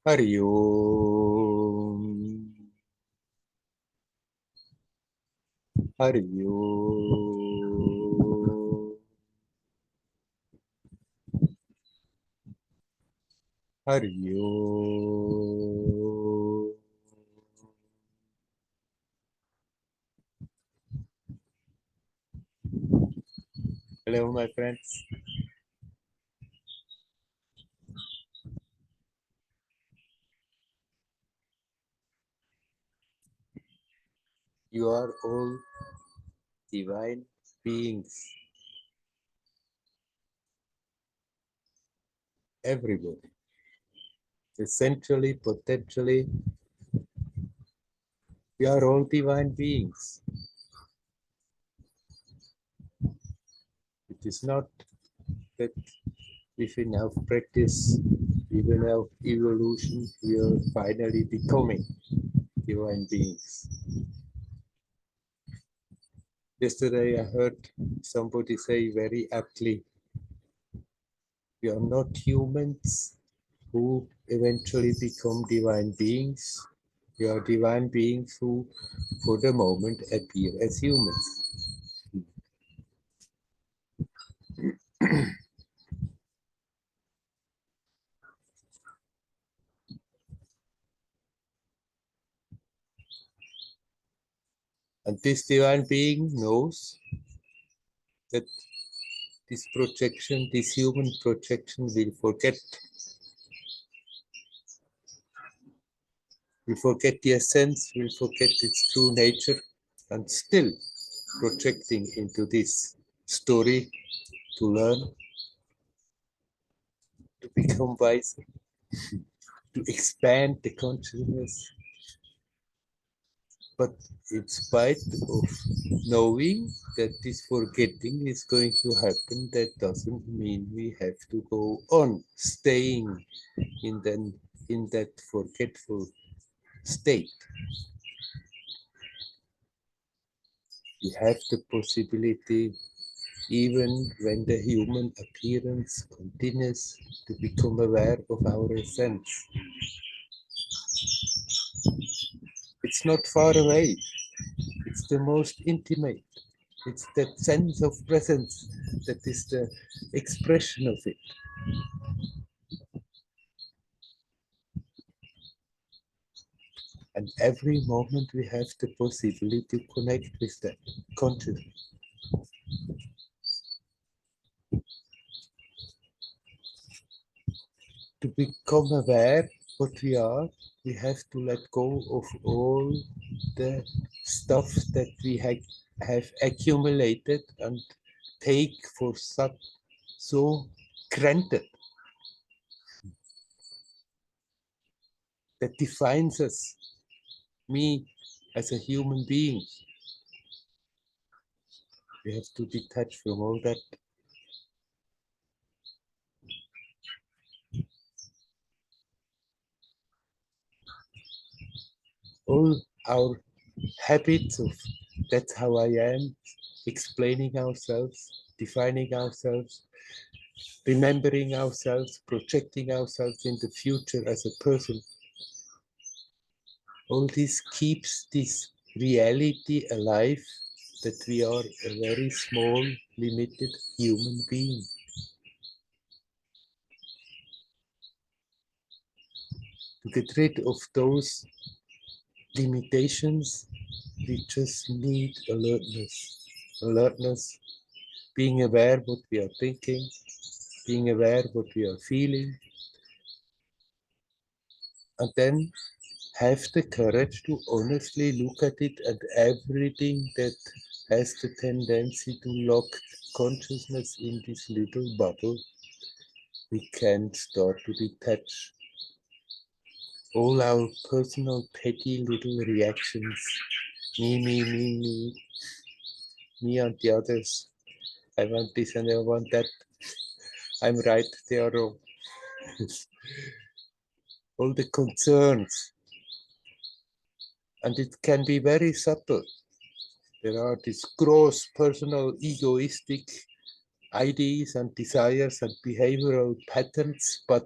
Hari Om. Hari Om. Hari Om. Hello, my friends. You are all divine beings. Everybody. Essentially, potentially, we are all divine beings. It is not that if enough practice, even enough evolution, we are finally becoming divine beings. Yesterday I heard somebody say very aptly, we are not humans who eventually become divine beings. We are divine beings who, for the moment, appear as humans. And this divine being knows that this projection, this human projection, will forget the essence, will forget its true nature, and still projecting into this story to learn, to become wiser, to expand the consciousness. But in spite of knowing that this forgetting is going to happen, that doesn't mean we have to go on staying in that forgetful state. We have the possibility, even when the human appearance continues, to become aware of our essence. It's not far away. It's the most intimate. It's that sense of presence that is the expression of it. And every moment we have the possibility to connect with that consciously. To become aware what we are, we have to let go of all the stuff that we have accumulated and take for so granted, that defines us, me as a human being. We have to detach from all that. All our habits of that's how I am, explaining ourselves, defining ourselves, remembering ourselves, projecting ourselves in the future as a person. All this keeps this reality alive that we are a very small, limited human being. To get rid of those limitations, we just need alertness. Alertness, being aware what we are thinking, being aware what we are feeling, and then have the courage to honestly look at it, and everything that has the tendency to lock consciousness in this little bubble, we can start to detach. All our personal petty little reactions, me and the others, I want this and I want that, I'm right, they are wrong. All the concerns, and it can be very subtle. There are these gross personal egoistic ideas and desires and behavioral patterns, but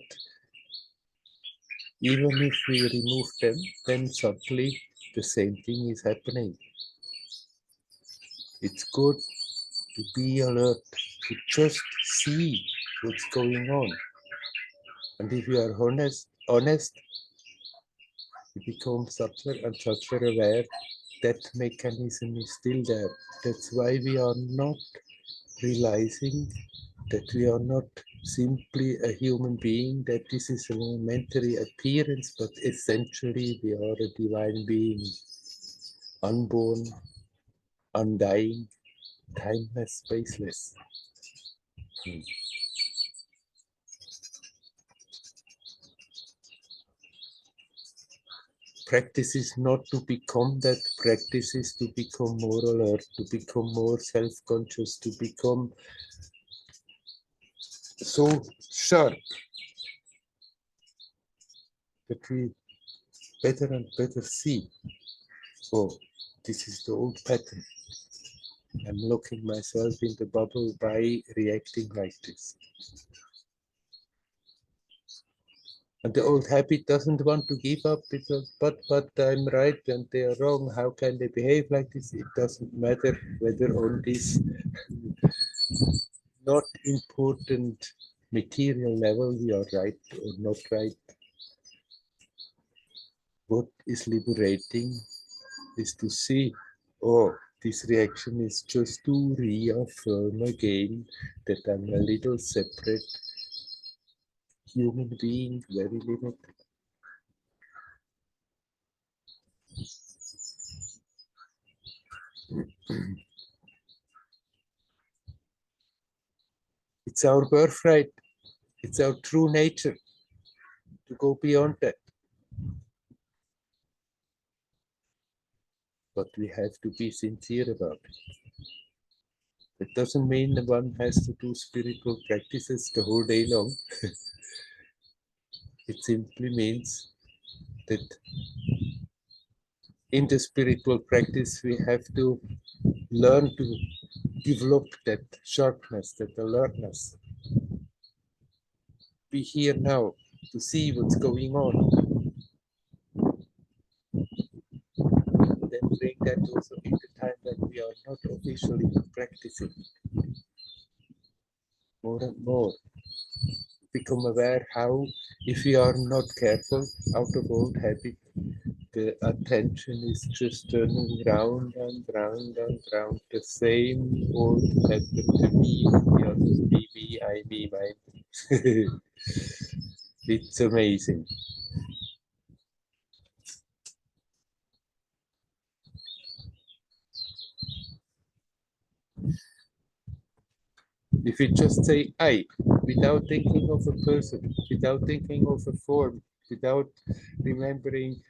Even if we remove them, then subtly the same thing is happening. It's good to be alert, to just see what's going on. And if you are honest, you become subtler and subtler aware. That mechanism is still there. That's why we are not realizing that we are not simply a human being, that this is a momentary appearance, but essentially we are a divine being, unborn, undying, timeless, spaceless. Practice is not to become that, practice is to become more alert, to become more self-conscious, to become so sharp that we better and better see, oh, this is the old pattern. I'm locking myself in the bubble by reacting like this. And the old habit doesn't want to give up because, but I'm right and they are wrong. How can they behave like this? It doesn't matter whether on this not important material level we are right or not right. What is liberating is to see, oh, this reaction is just to reaffirm again that I'm a little separate human being, very limited. It's our birthright. It's our true nature to go beyond that. But we have to be sincere about it. It doesn't mean that one has to do spiritual practices the whole day long. It simply means that in the spiritual practice we have to learn to develop that sharpness, that alertness. Be here now to see what's going on. Then bring that also in the time that we are not officially practicing. More and more. Become aware how, if we are not careful, out of old habit, the attention is just turning round and round and round. The same old pattern to me, the others, me, I, me, mine. It's amazing. If you just say I, without thinking of a person, without thinking of a form, without remembering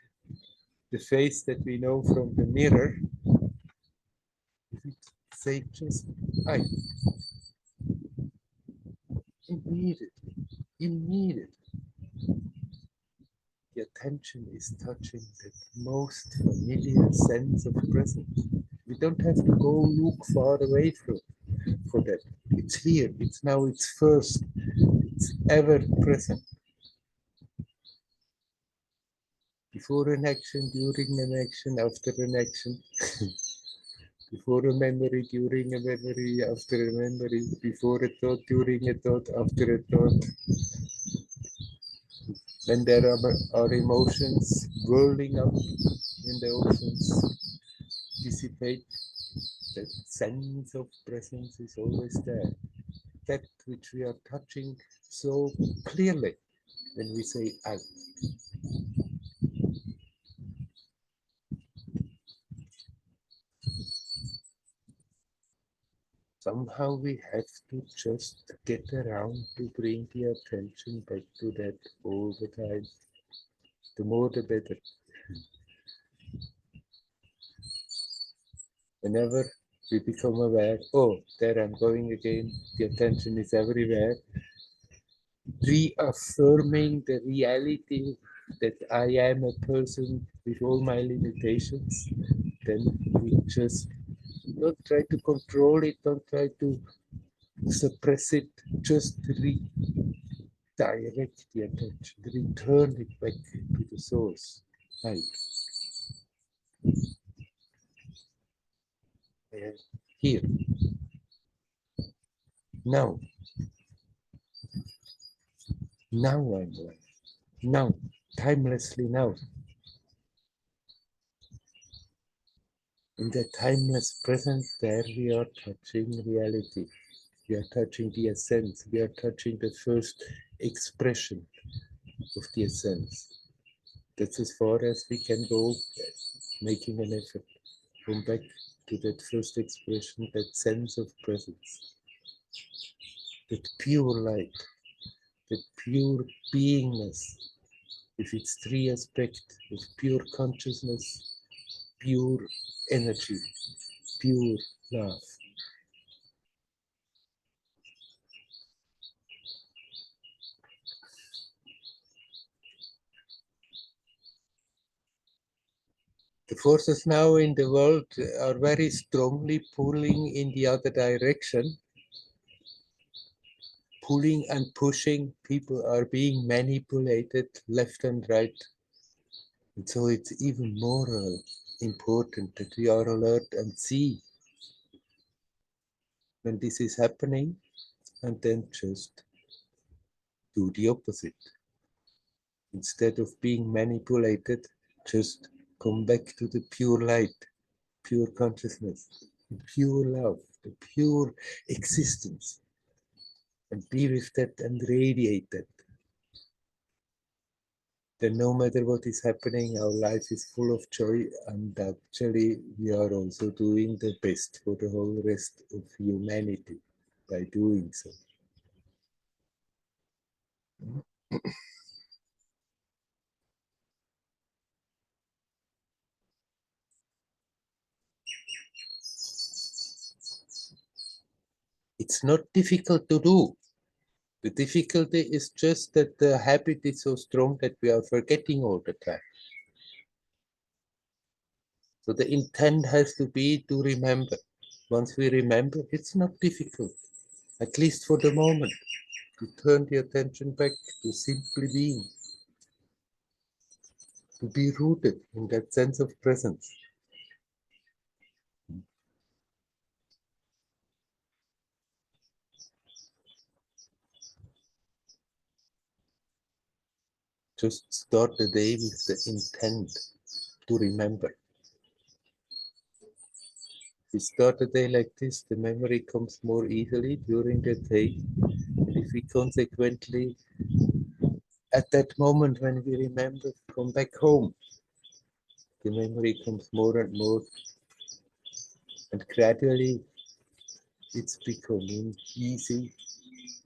the face that we know from the mirror, if you say just I, immediately, the attention is touching that most familiar sense of presence. We don't have to go look far away for that. It's here, it's now, it's first, it's ever present. Before an action, during an action, after an action. Before a memory, during a memory, after a memory, before a thought, during a thought, after a thought. When there are emotions whirling up in the oceans, dissipate, that sense of presence is always there. That which we are touching so clearly when we say I. Somehow we have to just get around to bring the attention back to that all the time. The more the better. Whenever we become aware, oh, there I'm going again, the attention is everywhere, reaffirming the reality that I am a person with all my limitations, then we just don't try to control it, don't try to suppress it, just direct the attention, return it back to the source. Right. Here. Now. Now I'm alive. Now. Timelessly now. In the timeless present, there we are touching reality. We are touching the essence. We are touching the first expression of the essence. That's as far as we can go, making an effort. Come back to that first expression, that sense of presence, that pure light, that pure beingness, with its three aspects of pure consciousness, pure energy, pure love. The forces now in the world are very strongly pulling in the other direction, pulling and pushing. People are being manipulated left and right. And so it's even more important that we are alert and see when this is happening, and then just do the opposite. Instead of being manipulated, just come back to the pure light, pure consciousness, the pure love, the pure existence, and be with that and radiate that. Then no matter what is happening, our life is full of joy, and actually we are also doing the best for the whole rest of humanity by doing so. It's not difficult to do. The difficulty is just that the habit is so strong that we are forgetting all the time. So the intent has to be to remember. Once we remember, it's not difficult, at least for the moment, to turn the attention back to simply being, to be rooted in that sense of presence. Just start the day with the intent to remember. If we start the day like this, the memory comes more easily during the day. And if we consequently, at that moment when we remember, come back home, the memory comes more and more, and gradually it's becoming easy,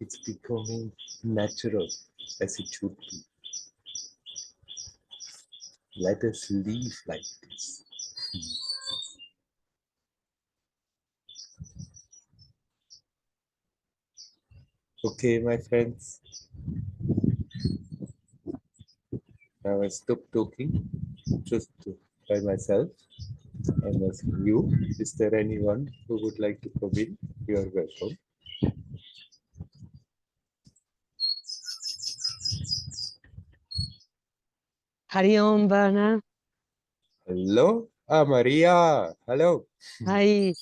it's becoming natural, as it should be. Let us live like this. Okay, my friends, now I stop talking, just by myself. I'm asking you, is there anyone who would like to come in? You are welcome. Hari Om, Werner. Hello? Ah, Maria. Hello. Hi.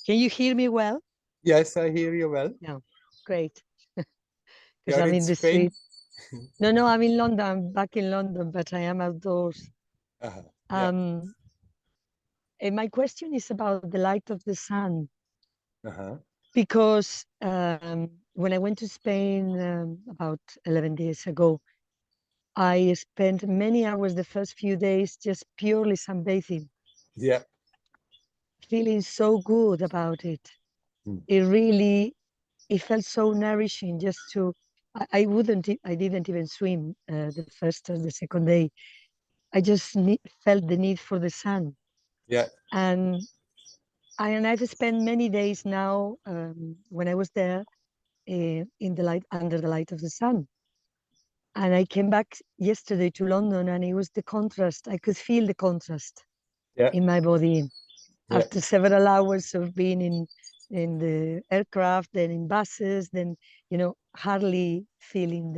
Can you hear me well? Yes, I hear you well. No. Great. You Because are I'm in in the Spain? street. No, I'm in London. I'm back in London, but I am outdoors. Yeah. And my question is about the light of the sun. Because when I went to Spain about 11 days ago, I spent many hours the first few days just purely sunbathing. Yeah. Feeling so good about it. It felt so nourishing just to, I didn't even swim the first or the second day. I just felt the need for the sun. Yeah. And I've spent many days now when I was there in the light, under the light of the sun. And I came back yesterday to London, and it was the contrast. I could feel the contrast in my body after several hours of being in the aircraft, then in buses, then hardly feeling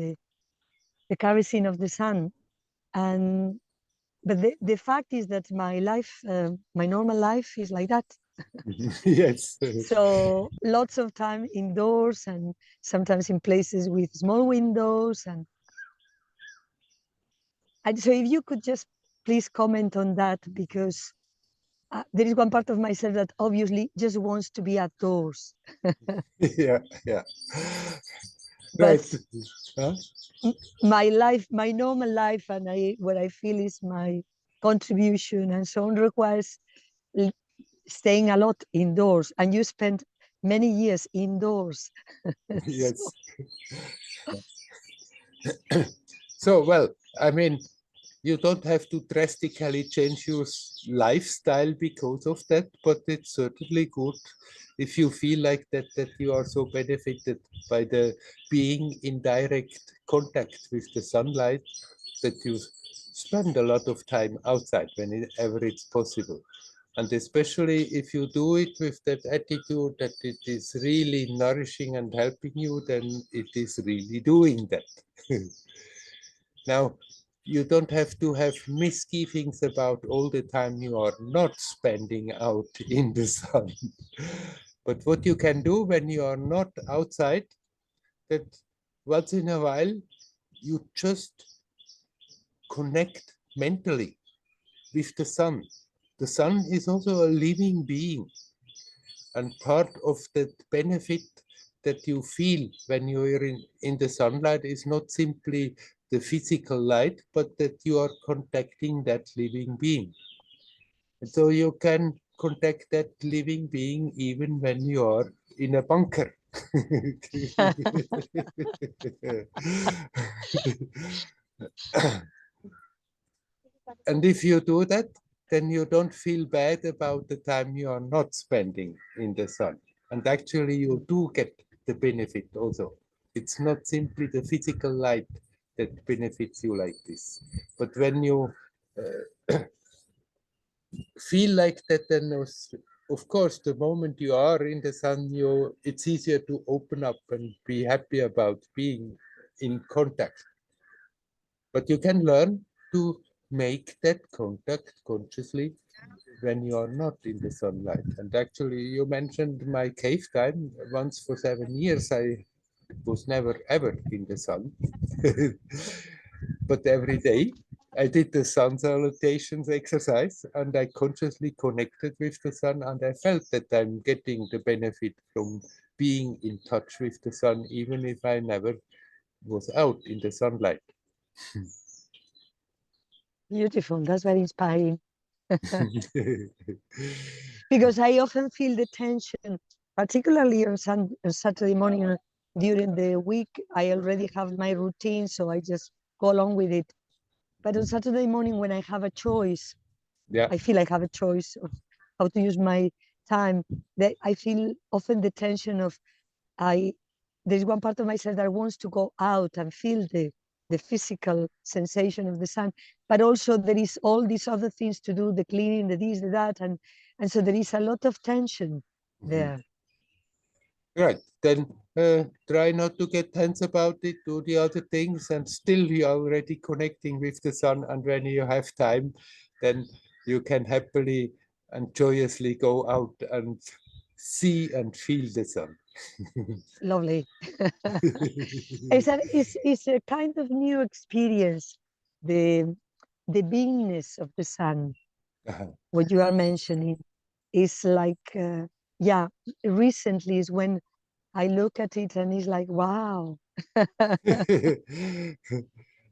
the kerosene of the sun. And but the fact is that my life, my normal life is like that. Yes. So lots of time indoors and sometimes in places with small windows. And so if you could just please comment on that, because there is one part of myself that obviously just wants to be outdoors. Yeah, yeah. But Right. Huh? my life, my normal life, and what I feel is my contribution and so on requires staying a lot indoors. And you spent many years indoors. Yes. So, well, I mean, you don't have to drastically change your lifestyle because of that, but it's certainly good if you feel like that you are so benefited by the being in direct contact with the sunlight that you spend a lot of time outside whenever it's possible. And especially if you do it with that attitude that it is really nourishing and helping you, then it is really doing that. Now, you don't have to have misgivings about all the time you are not spending out in the sun. But what you can do when you are not outside, that once in a while you just connect mentally with the sun. The sun is also a living being, and part of that benefit that you feel when you are in the sunlight is not simply the physical light, but that you are contacting that living being. And so you can contact that living being even when you are in a bunker. And if you do that, then you don't feel bad about the time you are not spending in the sun. And actually, you do get the benefit also. It's not simply the physical light that benefits you like this. But when you feel like that, then of course, the moment you are in the sun, it's easier to open up and be happy about being in contact. But you can learn to make that contact consciously when you are not in the sunlight. And actually, you mentioned my cave time. Once for 7 years, I was never ever in the sun. But every day I did the sun salutations exercise and I consciously connected with the sun, and I felt that I'm getting the benefit from being in touch with the sun, even if I never was out in the sunlight. Beautiful. That's very inspiring. Because I often feel the tension, particularly on Saturday morning during the week. I already have my routine, so I just go along with it. But on Saturday morning, when I have a choice, Yeah. I feel I have a choice of how to use my time. That I feel often the tension of there's one part of myself that wants to go out and feel the physical sensation of the sun, but also there is all these other things to do, the cleaning, the this, the that, and so there is a lot of tension there. Right. Then try not to get tense about it, do the other things, and still you're already connecting with the sun. And when you have time, then you can happily and joyously go out and see and feel the sun. Lovely. It's a kind of new experience, the beingness of the sun. What you are mentioning is like, yeah, recently is when I look at it and it's like, wow. Not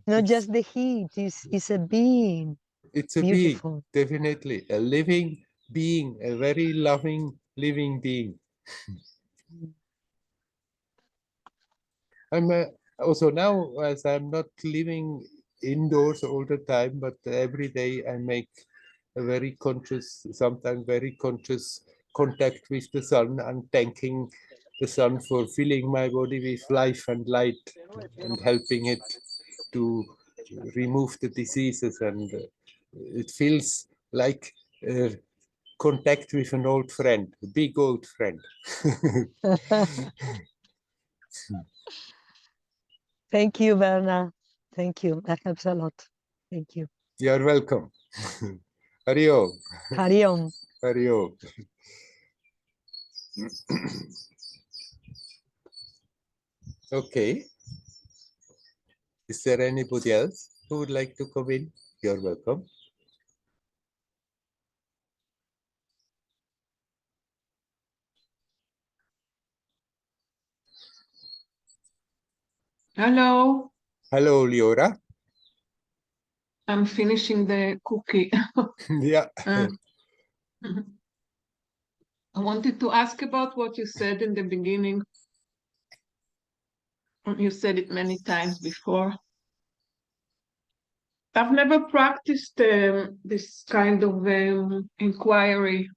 it's, just the heat, it's a being. it's a being, Beautiful. definitely a living being, a very loving living being. I'm also now, as I'm not living indoors all the time, but every day I make a very conscious, sometimes very conscious contact with the sun and thanking the sun for filling my body with life and light and helping it to remove the diseases. And it feels like contact with an old friend, a big old friend. Thank you, Werner. Thank you. That helps a lot. Thank you. You're welcome. Hari Om. Hari Om. Hari Om. Okay. Is there anybody else who would like to come in? You're welcome. Hello. Hello, Leora. I'm finishing the cookie. Yeah. I wanted to ask about what you said in the beginning. You said it many times before. I've never practiced this kind of inquiry.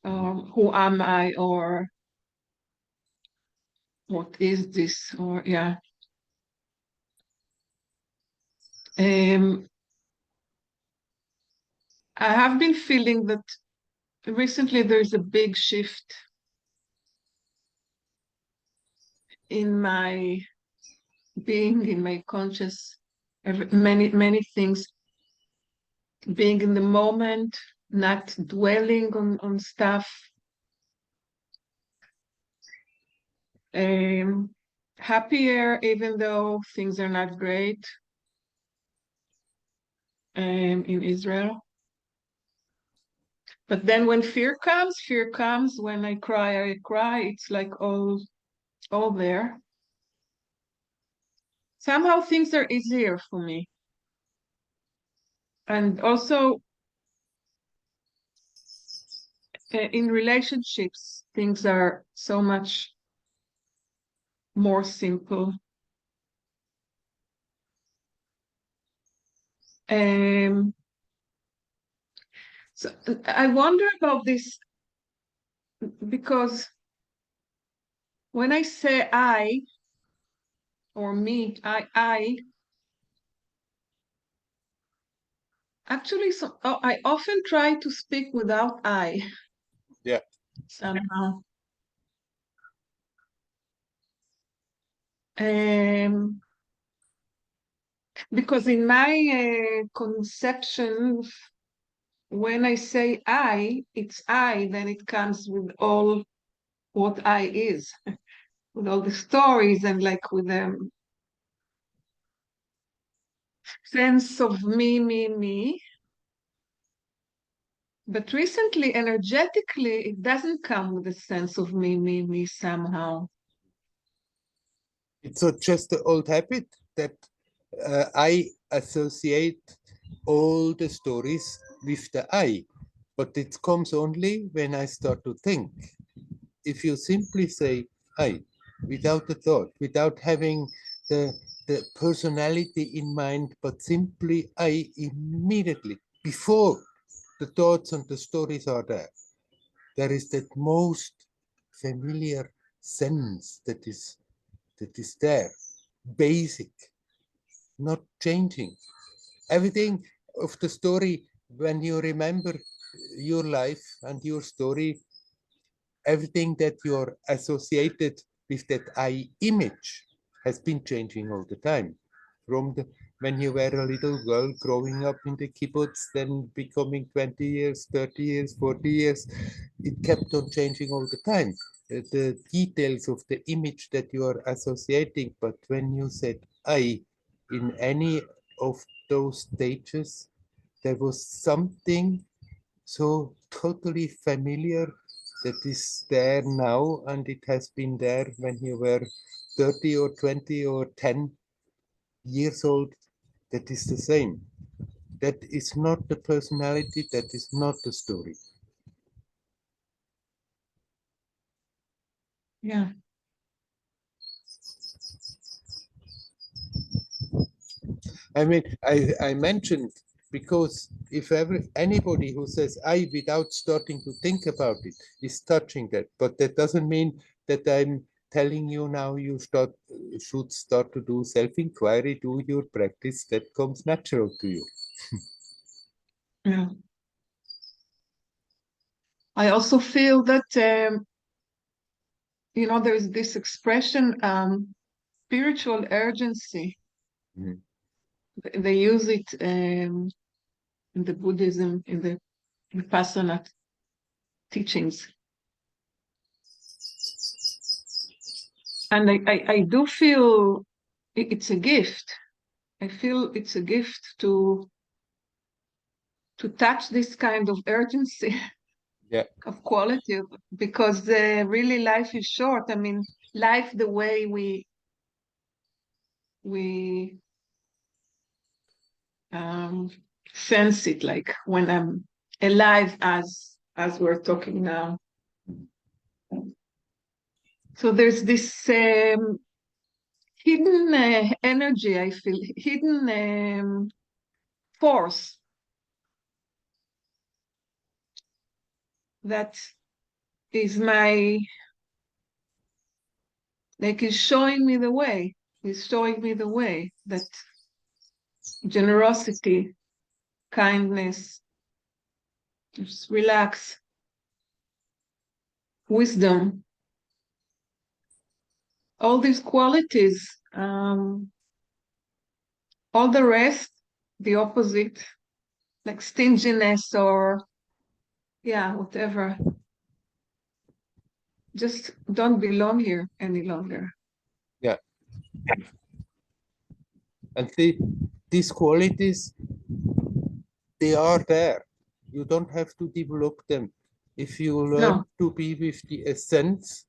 Who am I, or what is this, or yeah. I have been feeling that recently there's a big shift in my being, in my conscious, many things, being in the moment, not dwelling on stuff. Happier even though things are not great in Israel. But then when fear comes. When I cry. It's like all there. Somehow things are easier for me. And also in relationships, things are so much more simple. So I wonder about this, because when I say I or me, I actually, I often try to speak without I. Yeah. Somehow. Because in my conception, when I say I, it's I, then it comes with all what I is, with all the stories and like with the sense of me. But recently, energetically, it doesn't come with a sense of me somehow. It's just the old habit that I associate all the stories with the I, but it comes only when I start to think. If you simply say I, without the thought, without having the personality in mind, but simply I, immediately, before the thoughts and the stories are there is that most familiar sense that is there, basic, not changing. Everything of the story, when you remember your life and your story, everything that you're associated with that I image has been changing all the time. From when you were a little girl growing up in the kibbutz, then becoming 20 years, 30 years, 40 years, it kept on changing all the time. The details of the image that you are associating, but when you said I in any of those stages, there was something so totally familiar that is there now, and it has been there when you were 30 or 20 or 10 years old. That is the same. That is not the personality, that is not the story. Yeah. I mean, I mentioned, because if anybody who says I without starting to think about it is touching that, but that doesn't mean that I'm telling you now you should start to do self-inquiry, do your practice, that comes natural to you. Yeah. I also feel that, there's this expression, spiritual urgency. Mhm. They use it in the Buddhism, in the Vipassana teachings. And I do feel it's a gift. I feel it's a gift to touch this kind of urgency, Yeah. of quality, because really life is short. I mean, life the way we sense it, like when I'm alive as we're talking now. So there's this hidden energy, I feel, hidden force that is is showing me the way, that generosity, kindness, just relax, wisdom, all these qualities, all the rest, the opposite, like stinginess or whatever, just don't belong here any longer. Yeah. And these qualities, they are there. You don't have to develop them. If you learn to be with the essence,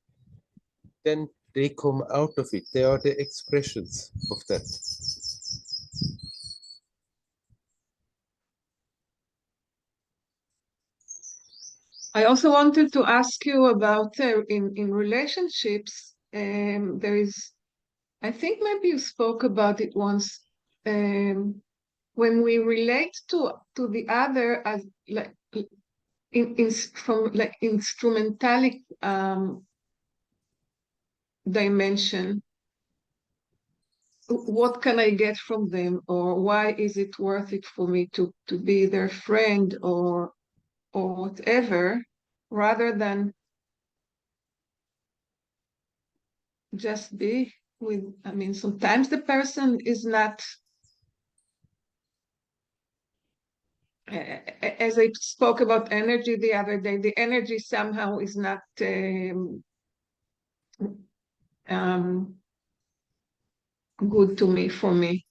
then they come out of it. They are the expressions of that. I also wanted to ask you about in relationships. There is, I think maybe you spoke about it once. When we relate to the other as like from like instrumentalic dimension, what can I get from them, or why is it worth it for me to be their friend or whatever, rather than just be with. I mean, sometimes the person is not, as I spoke about energy the other day, the energy somehow is not good to me, for me.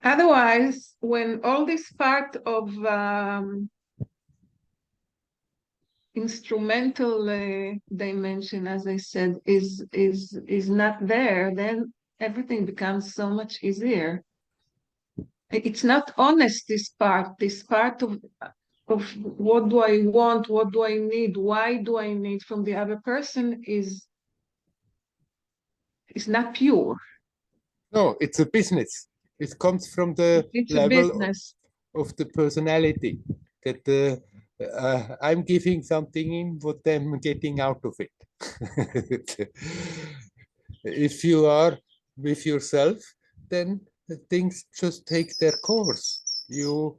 Otherwise, when all this part of instrumental dimension, as I said, is not there, then everything becomes so much easier. It's not honest, this part of what do I want, what do I need, why do I need from the other person is not pure. No, it's a business. It comes from the It's a level business. of the personality, that I'm giving something in, what I'm getting out of it. If you are with yourself, then things just take their course. You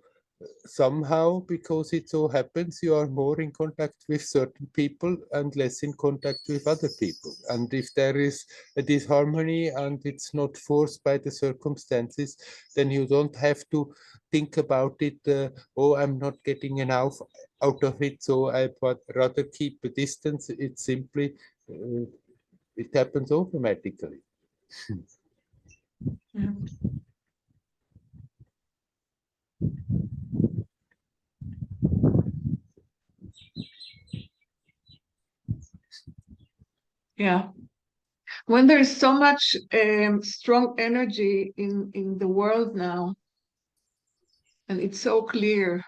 somehow, because it so happens, you are more in contact with certain people and less in contact with other people. And if there is a disharmony and it's not forced by the circumstances, then you don't have to think about it. Oh, I'm not getting enough out of it, so I would rather keep a distance. It's simply, it happens automatically. Yeah. Yeah. When there is so much strong energy in the world now, and it's so clear.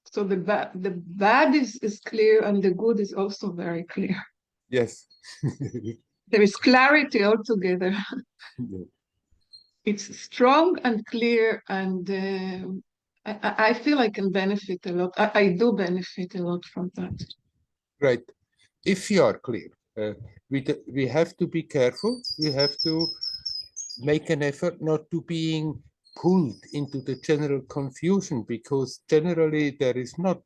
So the bad is clear, and the good is also very clear. Yes. There is clarity altogether. It's strong and clear, and I feel I can benefit a lot. I do benefit a lot from that. Right. If you are clear, we have to be careful. We have to make an effort not to being pulled into the general confusion, because generally there is not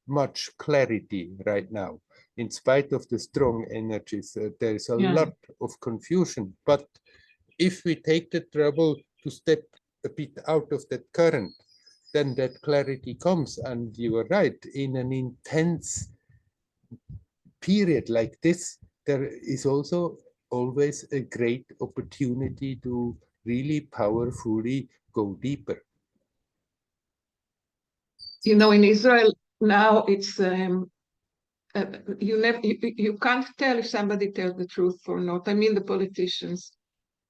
much clarity right now. in spite of the strong energies, there's a Yeah. lot of confusion. But if we take the trouble to step a bit out of that current, then that clarity comes. And you are right, in an intense period like this, there is also always a great opportunity to really powerfully go deeper. You know, in Israel now, it's you can't tell if somebody tells the truth or not. I mean, the politicians,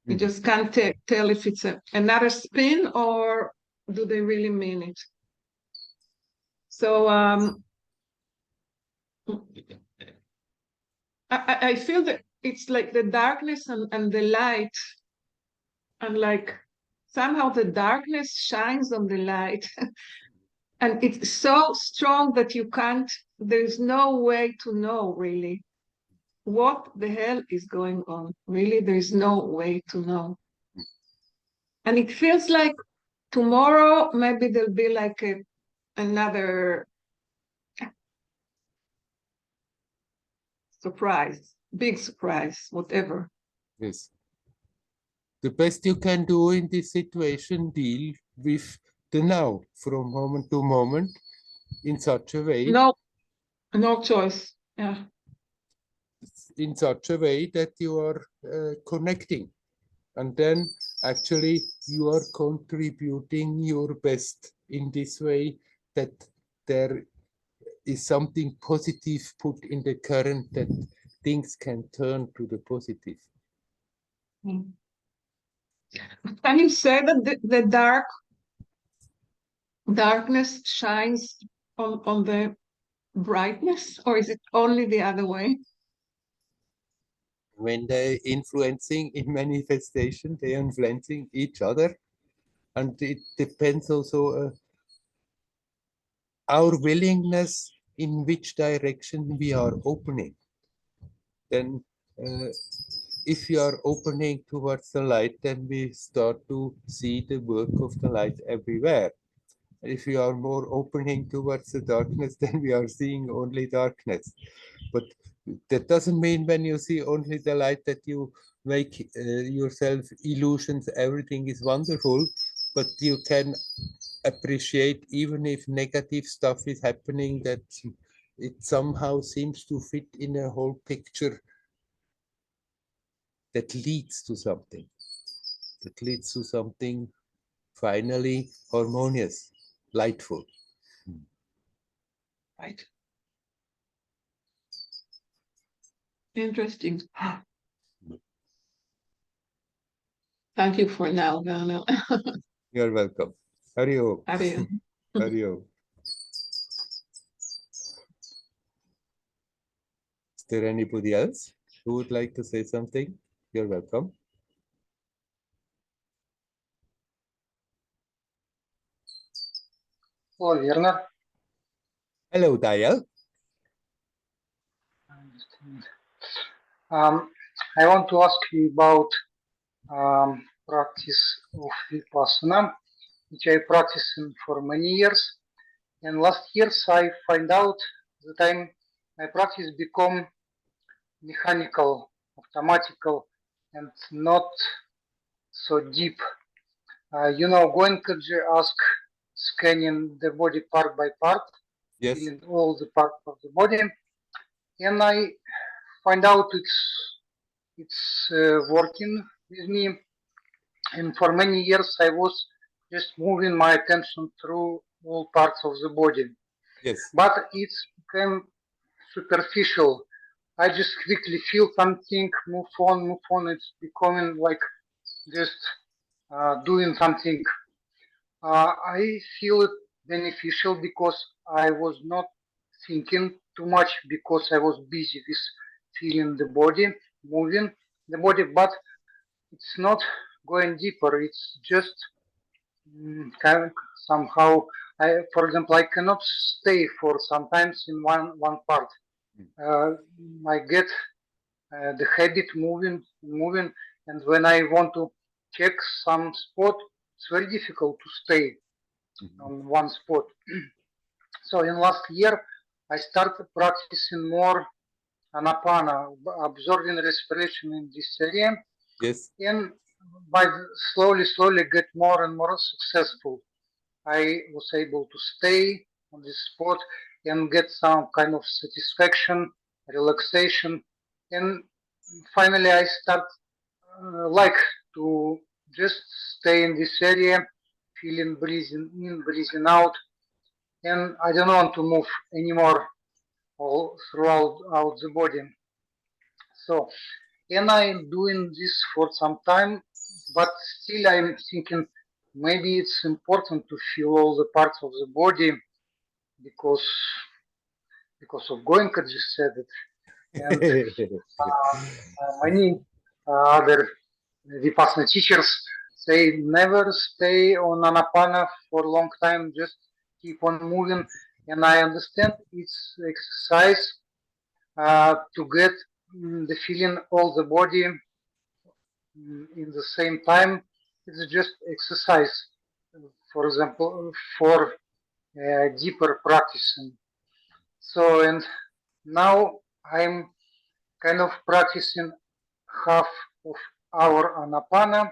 you just can't tell if it's another spin or do they really mean it. So I feel that it's like the darkness and the light, and like somehow the darkness shines on the light. And it's so strong that you can't, there's no way to know really what the hell is going on. Really, there's no way to know. And it feels like tomorrow, maybe there'll be like another surprise, big surprise, whatever. Yes. The best you can do in this situation, deal with the now from moment to moment in such a way. No choice. Yeah. In such a way that you are connecting. And then actually you are contributing your best in this way, that there is something positive put in the current, that things can turn to the positive. Can you say that the darkness shines on the brightness, or is it only the other way? When they're influencing in manifestation, they are influencing each other. And it depends also our willingness in which direction we are opening. Then if you are opening towards the light, then we start to see the work of the light everywhere. If we are more opening towards the darkness, then we are seeing only darkness. But that doesn't mean when you see only the light that you make yourself illusions, everything is wonderful, but you can appreciate even if negative stuff is happening, that it somehow seems to fit in a whole picture that leads to something, finally harmonious, lightful. Right. Interesting. Thank you for now, Werner. You're welcome. Hariyo. Hariyo. Hariyo. Is there anybody else who would like to say something? You're welcome. Hello, Werner. Hello, Dayal. I want to ask you about practice of Vipassana, which I practiced for many years. And last years I find out that my practice become mechanical, automatical, and not so deep. Goenkaji ask scanning the body part by part, Yes. feeling all the parts of the body, and I find out it's working with me. And for many years I was just moving my attention through all parts of the body. Yes. But it's became superficial. I just quickly feel something, move on. It's becoming like just doing something. I feel it beneficial because I was not thinking too much, because I was busy with feeling the body, moving the body, but it's not going deeper. It's just kind of somehow, for example, I cannot stay for sometimes in one part. I get the habit moving, and when I want to check some spot, it's very difficult to stay on one spot. So in last year, I started practicing more Anapana, observing respiration in this area, Yes. and by slowly get more and more successful. I was able to stay on this spot and get some kind of satisfaction, relaxation, and finally I start like to just stay in this area, feeling breathing in, breathing out, and I don't want to move anymore all throughout out the body. So, and I'm doing this for some time, but still I'm thinking maybe it's important to feel all the parts of the body because of Goenka just said it, and many other Vipassana teachers say never stay on Anapana for a long time, just keep on moving. And I understand it's exercise to get the feeling all the body in the same time. It's just exercise. For example, for deeper practicing. So, and now I'm kind of practicing half of our Anapana,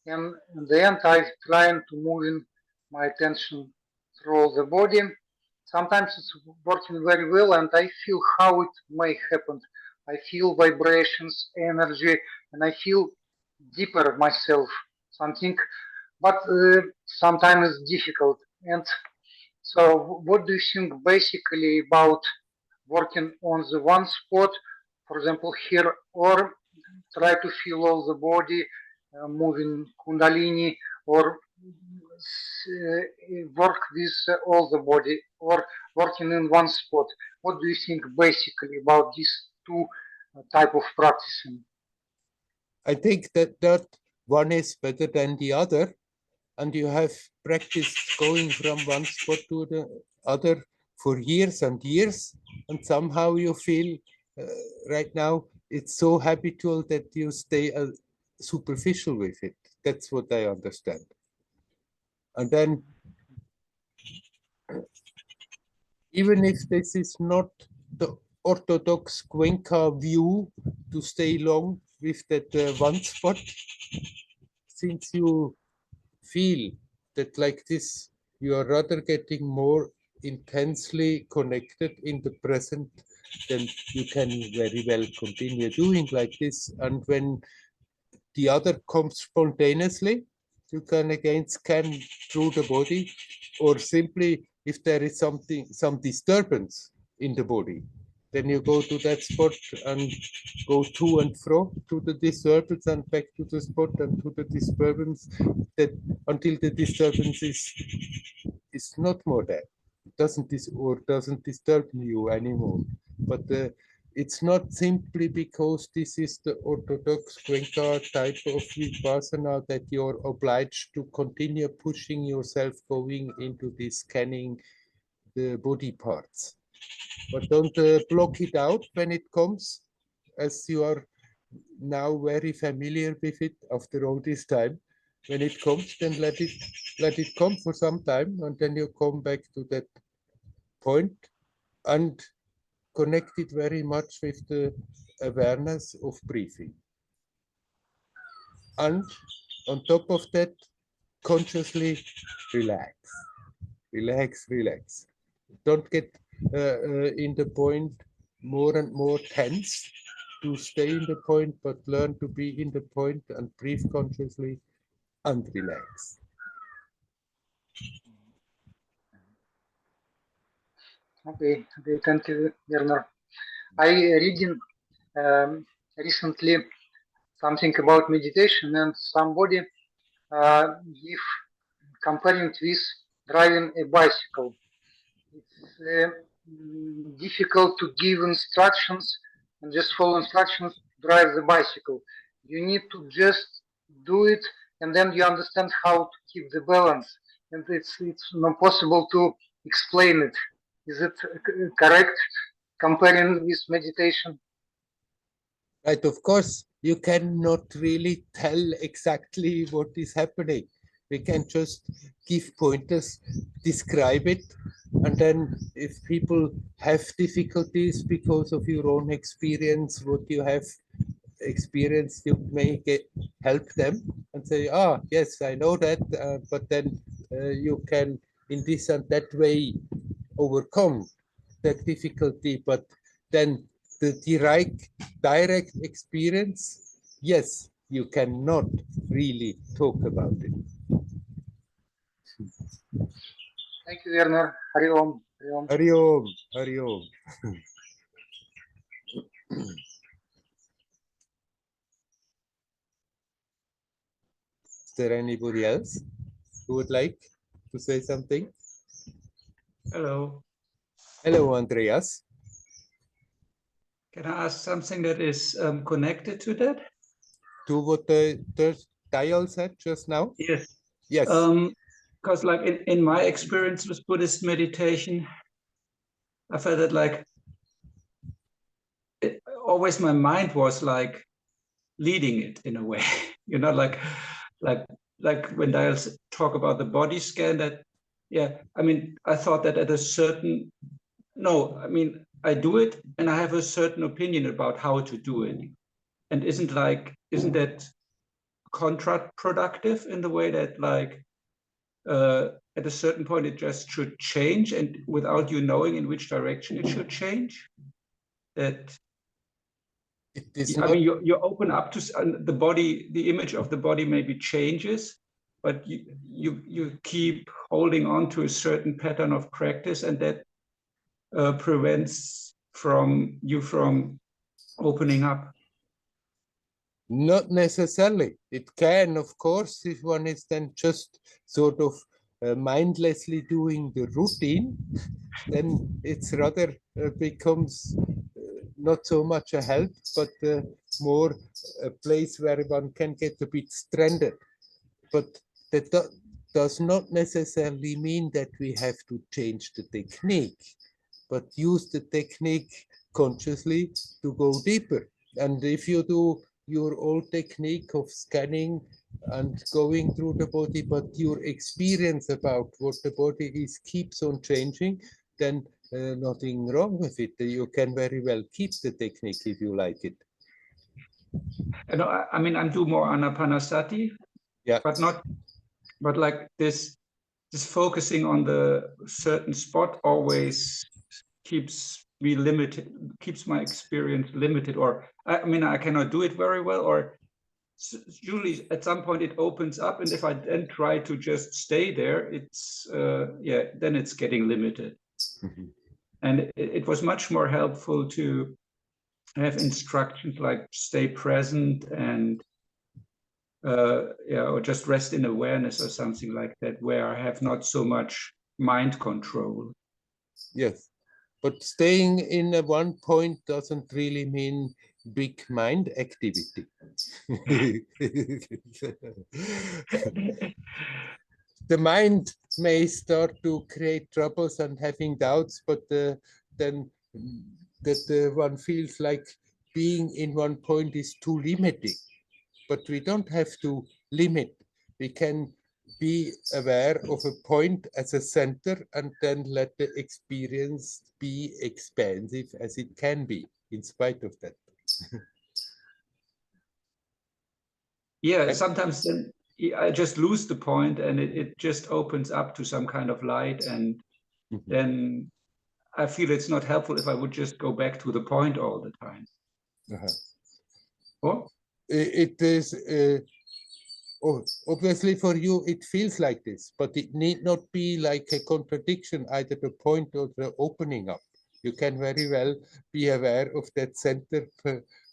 and in the end, I'm trying to moving my attention through the body. Sometimes it's working very well, and I feel how it may happen. I feel vibrations, energy, and I feel deeper myself. Something, but sometimes it's difficult. And so, what do you think basically about working on the one spot, for example, here, or try to feel all the body, moving Kundalini, or work with all the body, or working in one spot? What do you think basically about these two type of practicing? I think that one is better than the other, and you have practiced going from one spot to the other for years and years, and somehow you feel right now it's so habitual that you stay superficial with it. That's what I understand. And then, even if this is not the orthodox Cuenca view to stay long with that one spot, since you feel that like this, you are rather getting more intensely connected in the present, then you can very well continue doing like this. And when the other comes spontaneously, you can again scan through the body, or simply if there is some disturbance in the body, then you go to that spot and go to and fro to the disturbance and back to the spot and to the disturbance, that until the disturbance is not more there. It doesn't disturb you anymore. But it's not simply because this is the orthodox Cuenca type of Vipassana that you're obliged to continue pushing yourself going into this scanning the body parts. But don't block it out when it comes, as you are now very familiar with it after all this time. When it comes, then let it come for some time, and then you come back to that point and connect it very much with the awareness of breathing. And on top of that, consciously relax, relax, relax. Don't get in the point more and more tense to stay in the point, but learn to be in the point and breathe consciously and relax. Okay, thank you, Werner. I reading recently something about meditation, and somebody if comparing with driving a bicycle. It's difficult to give instructions and just follow instructions, drive the bicycle. You need to just do it, and then you understand how to keep the balance. And it's not possible to explain it. Is it correct comparing with meditation? Right, of course, you cannot really tell exactly what is happening. We can just give pointers, describe it, and then if people have difficulties because of your own experience, what you have experienced, you may help them and say, yes, I know that, but then you can in this and that way overcome that difficulty. But then the direct experience, yes, you cannot really talk about it. Thank you, Werner. Hari Om. Hari Om. Hari Om. Hari Om. Is there anybody else who would like to say something? Hello. Hello, Andreas. Can I ask something that is connected to that? To what the Dial said just now? Yes. Yes. Because like in my experience with Buddhist meditation, I felt that like always my mind was like leading it in a way, you know, like when Dials talk about the body scan, that, yeah, I mean, I thought that at a certain, no, I mean, I do it and I have a certain opinion about how to do it. And isn't that counterproductive in the way that like at a certain point it just should change, and without you knowing in which direction it should change? That it is I not, mean, you open up to the body, the image of the body maybe changes, but you keep holding on to a certain pattern of practice, and that prevents you from opening up. not necessarily. It can, of course, if one is then just sort of mindlessly doing the routine, then it's rather becomes not so much a help, but more a place where one can get a bit stranded. But that does not necessarily mean that we have to change the technique, but use the technique consciously to go deeper. And if you do your old technique of scanning and going through the body, but your experience about what the body is keeps on changing, then nothing wrong with it. You can very well keep the technique if you like it. And I mean, I'm do more anapanasati, Yeah. but like this focusing on the certain spot always keeps me limited, keeps my experience limited, or I mean, I cannot do it very well, or usually at some point it opens up, and if I then try to just stay there, it's then it's getting limited. Mm-hmm. And it was much more helpful to have instructions like stay present and or just rest in awareness or something like that, where I have not so much mind control. Yes, but staying in a one point doesn't really mean big mind activity. The mind may start to create troubles and having doubts, but then that one feels like being in one point is too limiting. But we don't have to limit. We can be aware of a point as a center and then let the experience be expansive as it can be, in spite of that. Yeah, sometimes then I just lose the point, and it just opens up to some kind of light, and then I feel it's not helpful if I would just go back to the point all the time. Or? It is obviously for you it feels like this, but it need not be like a contradiction, either the point or the opening up. You can very well be aware of that center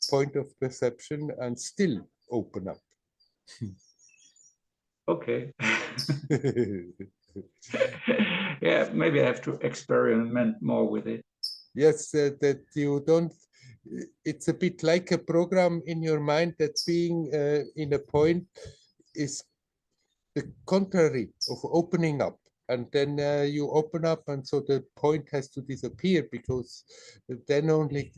point of perception and still open up. Okay. Yeah, maybe I have to experiment more with it. Yes, that you don't, it's a bit like a program in your mind that being in a point is the contrary of opening up. And then you open up, and so the point has to disappear, because then only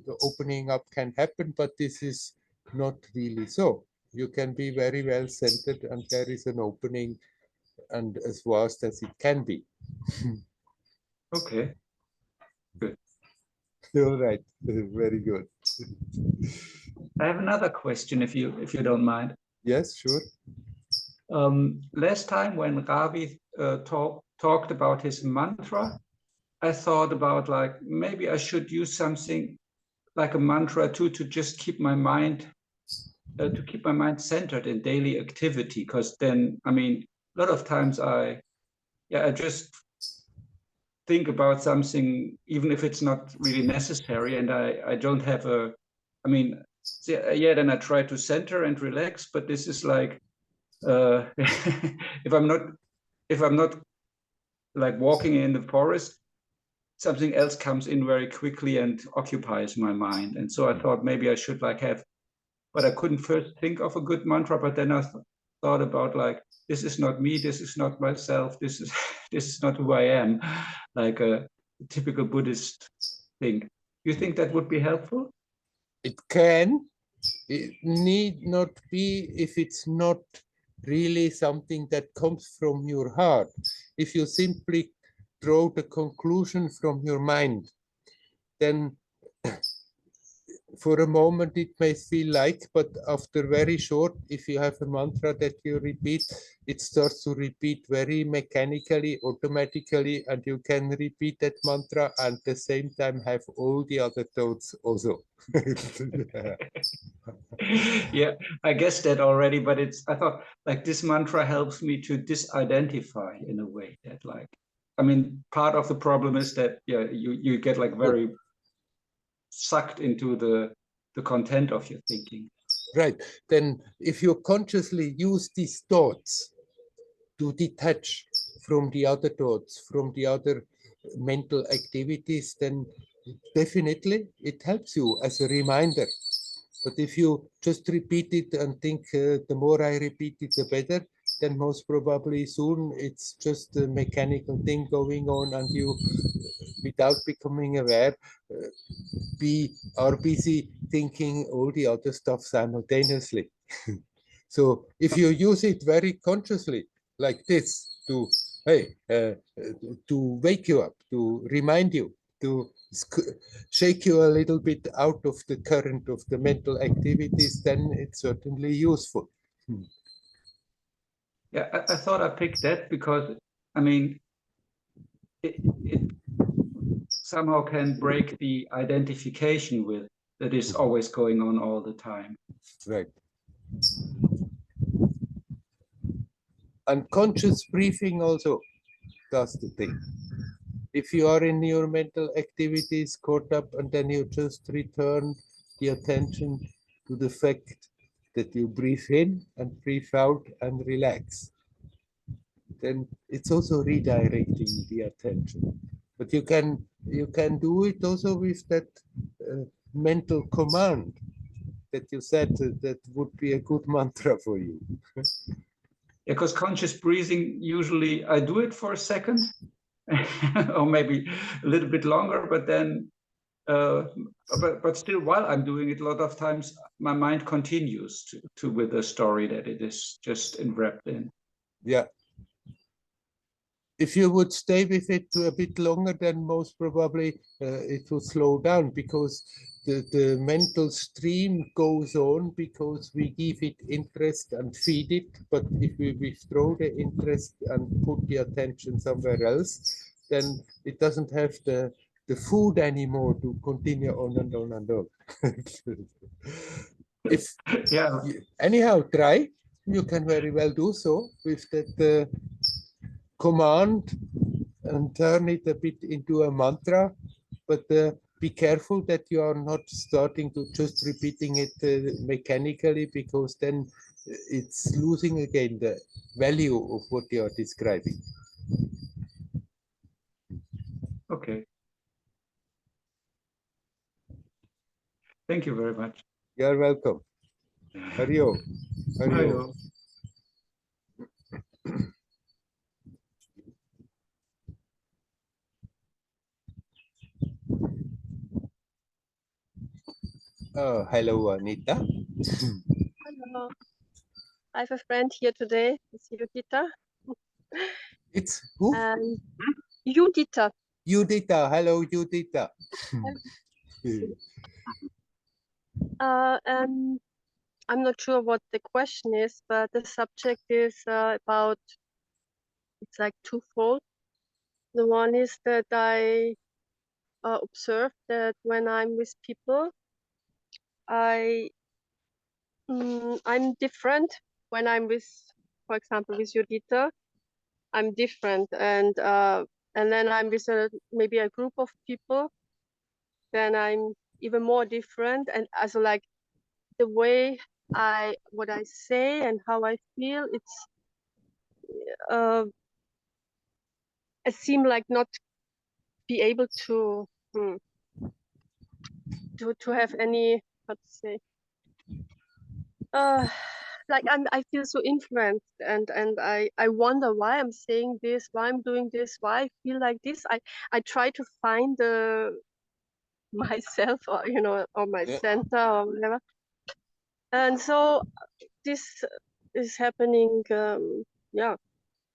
the opening up can happen, but this is not really so. You can be very well centered, and there is an opening, and as vast as it can be. Okay. Good. All right, very good. I have another question, if you don't mind. Yes, sure. Last time when Ravi talked about his mantra, I thought about like maybe I should use something like a mantra too to just keep my mind centered in daily activity. Because then, I mean, a lot of times I just think about something even if it's not really necessary, and I don't have a, I mean, then I try to center and relax, but this is like if I'm not like walking in the forest, something else comes in very quickly and occupies my mind. And so I thought maybe I should like have, but I couldn't first think of a good mantra, but then I thought about like, this is not me, this is not myself, this is not who I am, like a typical Buddhist thing. You think that would be helpful? It can. It need not be if it's not really something that comes from your heart. If you simply draw the conclusion from your mind, then for a moment it may feel like, but after very short, if you have a mantra that you repeat, it starts to repeat very mechanically, automatically, and you can repeat that mantra and at the same time have all the other thoughts also. Yeah, I guessed that already, but I thought like this mantra helps me to disidentify in a way that like, I mean, part of the problem is that you get like very sucked into the content of your thinking. Right. Then if you consciously use these thoughts to detach from the other thoughts, from the other mental activities, then definitely it helps you as a reminder. But if you just repeat it and think the more I repeat it, the better, then most probably soon it's just a mechanical thing going on, and you, without becoming aware, are busy thinking all the other stuff simultaneously. So if you use it very consciously, like this, to to wake you up, to remind you, to shake you a little bit out of the current of the mental activities, then it's certainly useful. Yeah, I thought I picked that because, I mean, it somehow can break the identification with that is always going on all the time. Right. Unconscious briefing also does the thing. If you are in your mental activities caught up, and then you just return the attention to the fact that you breathe in and breathe out and relax, then it's also redirecting the attention. But you can do it also with that mental command that you said that would be a good mantra for you. Because conscious breathing, usually I do it for a second or maybe a little bit longer, but then but still, while I'm doing it, a lot of times my mind continues to with the story that it is just enwrapped in. Yeah. If you would stay with it a bit longer, then most probably it will slow down, because the mental stream goes on because we give it interest and feed it. But if we withdraw the interest and put the attention somewhere else, then it doesn't have the food anymore to continue on and on and on. If anyhow, try. You can very well do so with that command and turn it a bit into a mantra, but be careful that you are not starting to just repeating it mechanically, because then it's losing again the value of what you are describing. Okay. Thank you very much. You're welcome. Hario. Hario. Oh, hello, Anita. Hello. I have a friend here today. It's Judita. It's who? And Judita. Judita. Hello, Judita. And I'm not sure what the question is, but the subject is about, it's like twofold. The one is that I observe that when I'm with people, I'm different. When I'm with, for example, with Judita, I'm different, and then I'm with maybe a group of people, then I'm even more different. And also like the way what I say and how I feel, it's I seem like not be able to have any, how to say, like I feel so influenced, and I wonder why I'm saying this, why I'm doing this, why I feel like this. I try to find myself, or or my center or whatever. And so this is happening, yeah,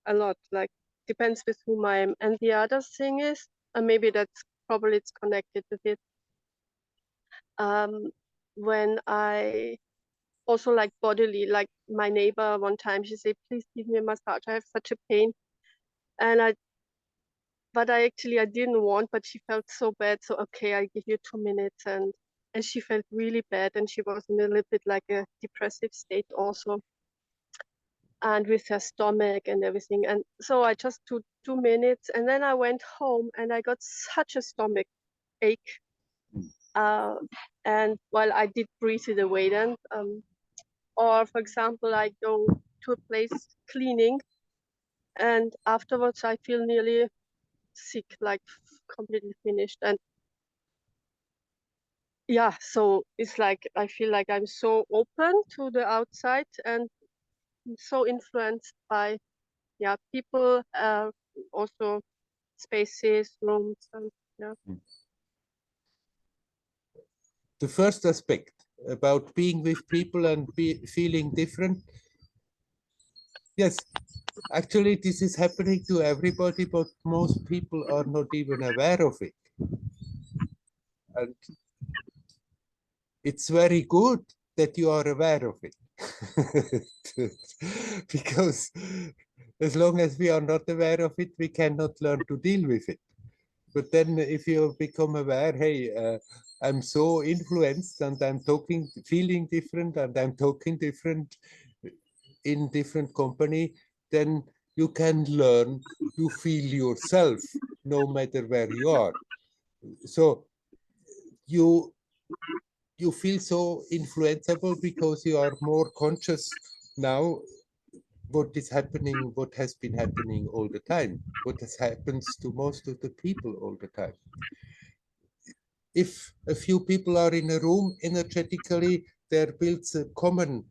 a lot. Like depends with whom I am. And the other thing is, and maybe that's probably it's connected with it. When I also like bodily, like my neighbor one time, she said, "Please give me a massage. I have such a pain," and I didn't want, but she felt so bad. So okay, I give you 2 minutes, and she felt really bad, and she was in a little bit like a depressive state also, and with her stomach and everything. And so I just took 2 minutes, and then I went home, and I got such a stomach ache. And while I did breathe it away then, or for example, I go to a place cleaning, and afterwards I feel nearly sick, like completely finished. And yeah, so it's like I feel like I'm so open to the outside and so influenced by people, also spaces, rooms, and yeah. The first aspect about being with people and feeling different. Yes, actually, this is happening to everybody, but most people are not even aware of it. And it's very good that you are aware of it. Because as long as we are not aware of it, we cannot learn to deal with it. But then if you become aware, hey, I'm so influenced and I'm feeling different, and I'm talking different in different company, then you can learn to feel yourself no matter where you are. So you feel so influenceable because you are more conscious now what is happening, what has been happening all the time, what has happens to most of the people all the time. If a few people are in a room, energetically, there builds a common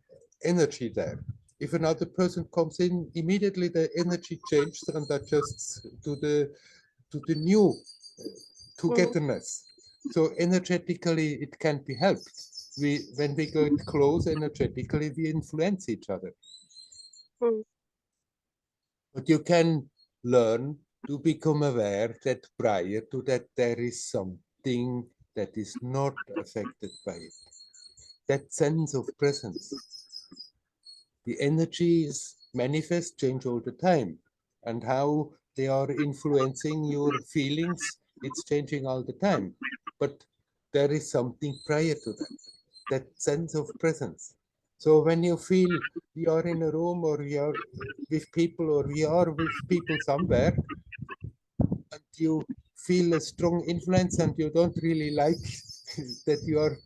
energy there. If another person comes in, immediately the energy changes and adjusts to the new togetherness. So energetically, it can be helped. When we get close energetically, we influence each other. But you can learn to become aware that prior to that, there is something that is not affected by it. That sense of presence. The energies manifest, change all the time. And how they are influencing your feelings, it's changing all the time. But there is something prior to that sense of presence. So when you feel you are in a room, or you are with people, or you are with people somewhere, and you feel a strong influence and you don't really like that you are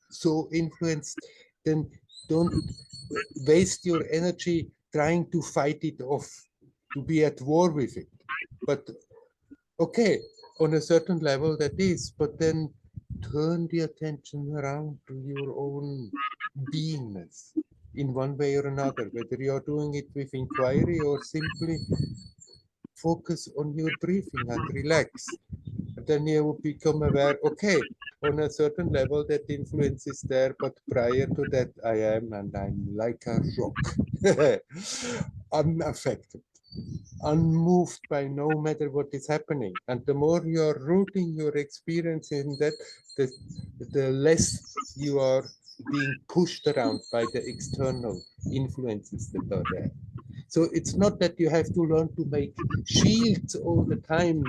so influenced, then don't waste your energy trying to fight it off, to be at war with it. But okay, on a certain level that is, but then turn the attention around to your own beingness in one way or another, whether you're doing it with inquiry or simply focus on your breathing and relax. And then you will become aware, okay, on a certain level that influence is there, but prior to that I am, and I'm like a rock. unaffected, unmoved by no matter what is happening. And the more you are rooting your experience in that, the less you are being pushed around by the external influences that are there. So it's not that you have to learn to make shields all the time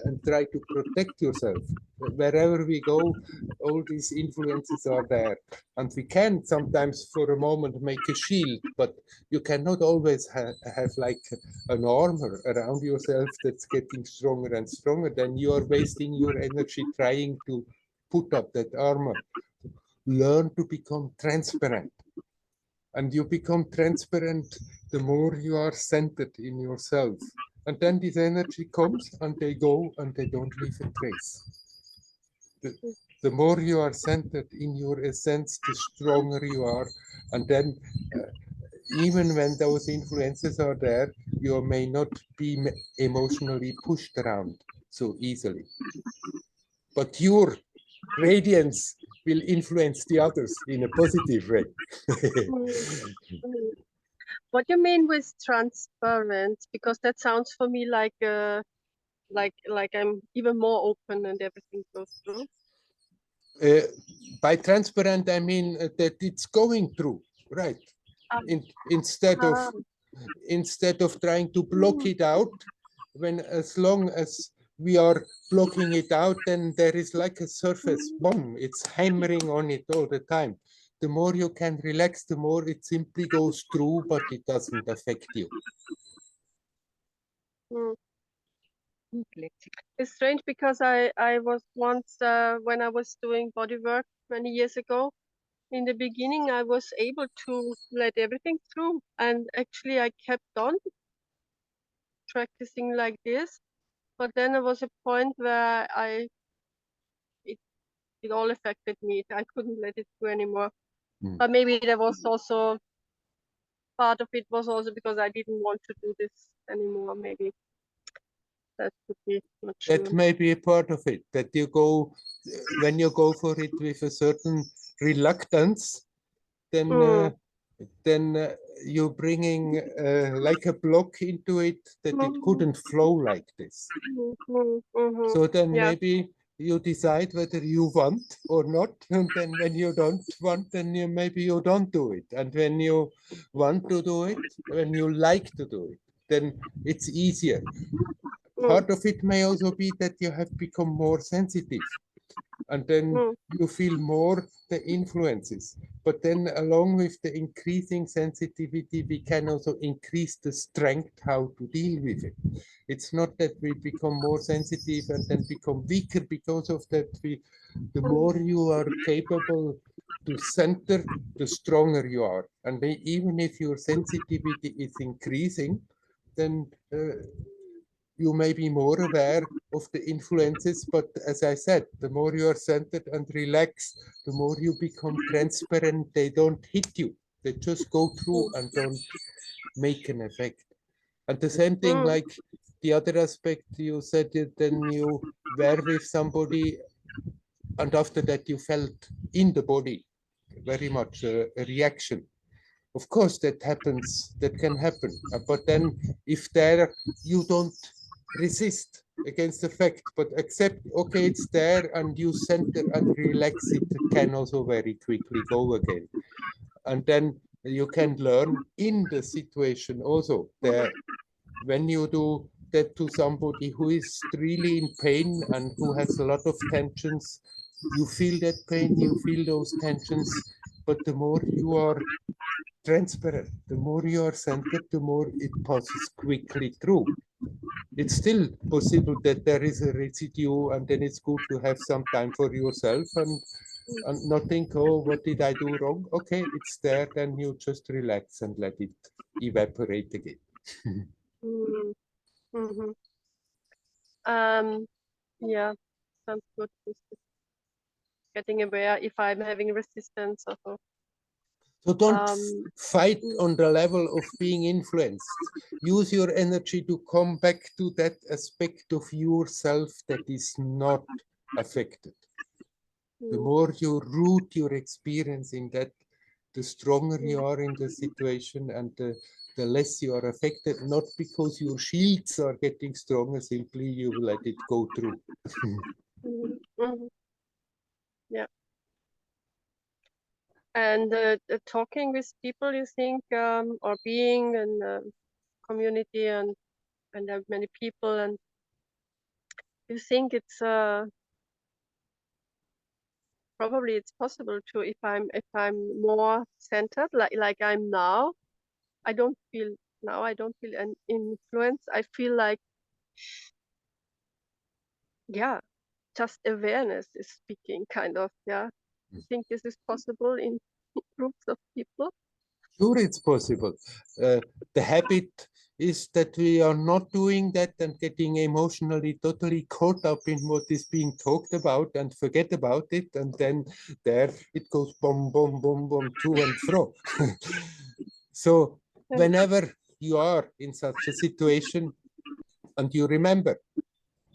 and try to protect yourself. Wherever we go, all these influences are there. And we can sometimes for a moment make a shield, but you cannot always have like an armor around yourself that's getting stronger and stronger. Then you are wasting your energy trying to put up that armor. Learn to become transparent. And you become transparent the more you are centered in yourself. And then this energy comes and they go and they don't leave a trace. The more you are centered in your essence, the stronger you are. And then even when those influences are there, you may not be emotionally pushed around so easily. But your radiance will influence the others in a positive way. What do you mean with transparent? Because that sounds for me like I'm even more open and everything goes through. By transparent, I mean that it's going through, right? Instead of trying to block it out, as long as we are blocking it out, then there is like a surface bomb. It's hammering on it all the time. The more you can relax, the more it simply goes through, but it doesn't affect you. It's strange because I was once, when I was doing body work many years ago, in the beginning, I was able to let everything through. And actually, I kept on practicing like this. But then there was a point where it all affected me. I couldn't let it through anymore. But maybe there was also part of it was also because I didn't want to do this anymore. Maybe that could be not true. That may be a part of it, that you go, when you go for it with a certain reluctance, then you're bringing like a block into it that it couldn't flow like this. So then maybe you decide whether you want or not, and then when you don't want, then maybe you don't do it. And when you want to do it, when you like to do it, then it's easier. Part of it may also be that you have become more sensitive, and then you feel more the influences. But then along with the increasing sensitivity, we can also increase the strength how to deal with it. It's not that we become more sensitive and then become weaker because of that. The more you are capable to center, the stronger you are. And even if your sensitivity is increasing, then you may be more aware of the influences, but as I said, the more you are centered and relaxed, the more you become transparent. They don't hit you. They just go through and don't make an effect. And the same thing, like the other aspect, you said it, then you were with somebody, and after that you felt in the body very much a reaction. Of course, that happens, that can happen. But then if there, you don't resist against the fact, but accept, okay, it's there, and you center and relax it, can also very quickly go again. And then you can learn in the situation also that when you do that to somebody who is really in pain and who has a lot of tensions, you feel that pain, you feel those tensions, but the more you are transparent, the more you are centered, the more it passes quickly through. It's still possible that there is a residue, and then it's good to have some time for yourself and not think, oh, what did I do wrong? Okay, it's there, then you just relax and let it evaporate again. Yeah, sounds good. Getting aware if I'm having resistance or so. So don't fight on the level of being influenced. Use your energy to come back to that aspect of yourself that is not affected. The more you root your experience in that, the stronger you are in the situation, and the less you are affected, not because your shields are getting stronger, simply you let it go through. Yeah. And talking with people, you think, or being in a community and there are many people, and you think it's probably it's possible to, if I'm more centered, like I'm now. I don't feel an influence. I feel like, yeah, just awareness is speaking, kind of. Yeah, I think this is possible in groups of people. Sure, it's possible. The habit is that we are not doing that and getting emotionally totally caught up in what is being talked about and forget about it, and then there it goes boom, boom, boom, boom, to and fro. So whenever you are in such a situation and you remember,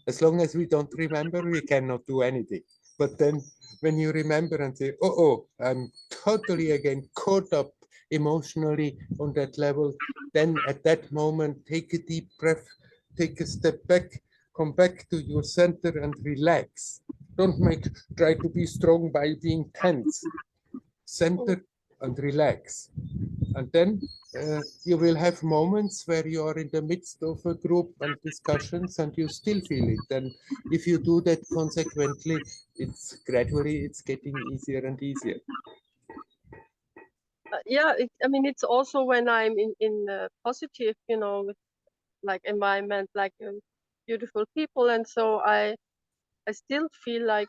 as long as we don't remember, we cannot do anything. But then when you remember and say, oh, I'm totally again caught up emotionally on that level, then at that moment, take a deep breath, take a step back, come back to your center and relax. Don't try to be strong by being tense. Center and relax. And then you will have moments where you are in the midst of a group and discussions and you still feel it. And if you do that consequently, it's getting easier and easier. Yeah, I mean, it's also when I'm in positive, with like environment, like beautiful people, and so I still feel like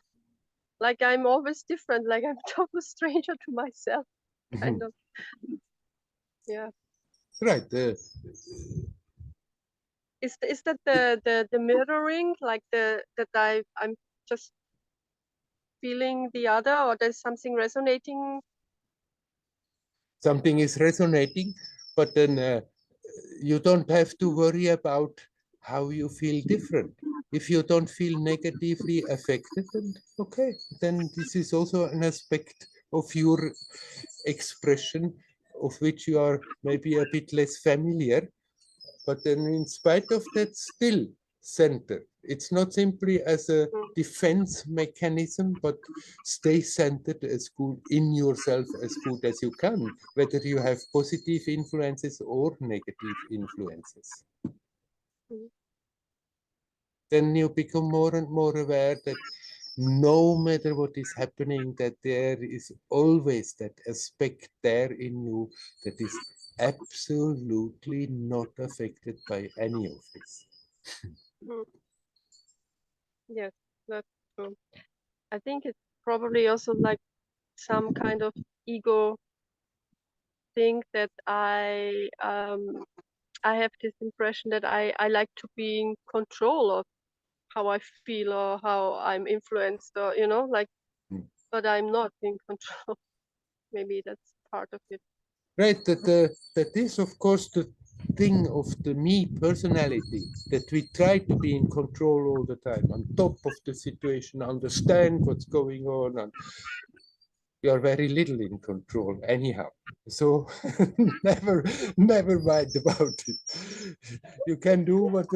I'm always different, like I'm a total stranger to myself, kind of. Yeah. Right. Is that the mirroring, like that I'm just feeling the other, or there's something resonating? Something is resonating, but then you don't have to worry about how you feel different. If you don't feel negatively affected, then okay, then this is also an aspect of your expression of which you are maybe a bit less familiar, but then in spite of that, still centered. It's not simply as a defense mechanism, but stay centered as good in yourself as good as you can, whether you have positive influences or negative influences. Then you become more and more aware that no matter what is happening, that there is always that aspect there in you that is absolutely not affected by any of this. Yes, that's true. I think it's probably also like some kind of ego thing that I have this impression that I like to be in control of how I feel or how I'm influenced, or like, but I'm not in control. Maybe that's part of it. Right, that is of course the thing of the me personality, that we try to be in control all the time, on top of the situation, understand what's going on, and you are very little in control anyhow. So never mind about it. You can do what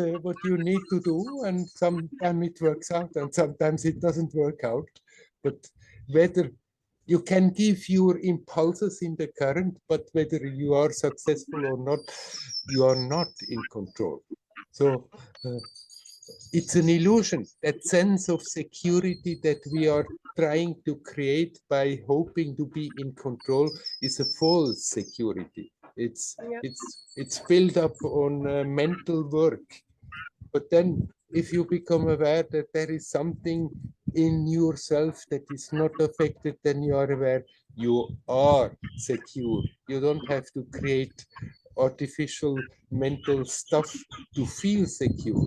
you need to do, and sometimes it works out and sometimes it doesn't work out. But whether you can give your impulses in the current, but whether you are successful or not, you are not in control. So it's an illusion. That sense of security that we are trying to create by hoping to be in control is a false security. It's built up on mental work. But then if you become aware that there is something in yourself that is not affected, then you are aware you are secure. You don't have to create artificial mental stuff to feel secure.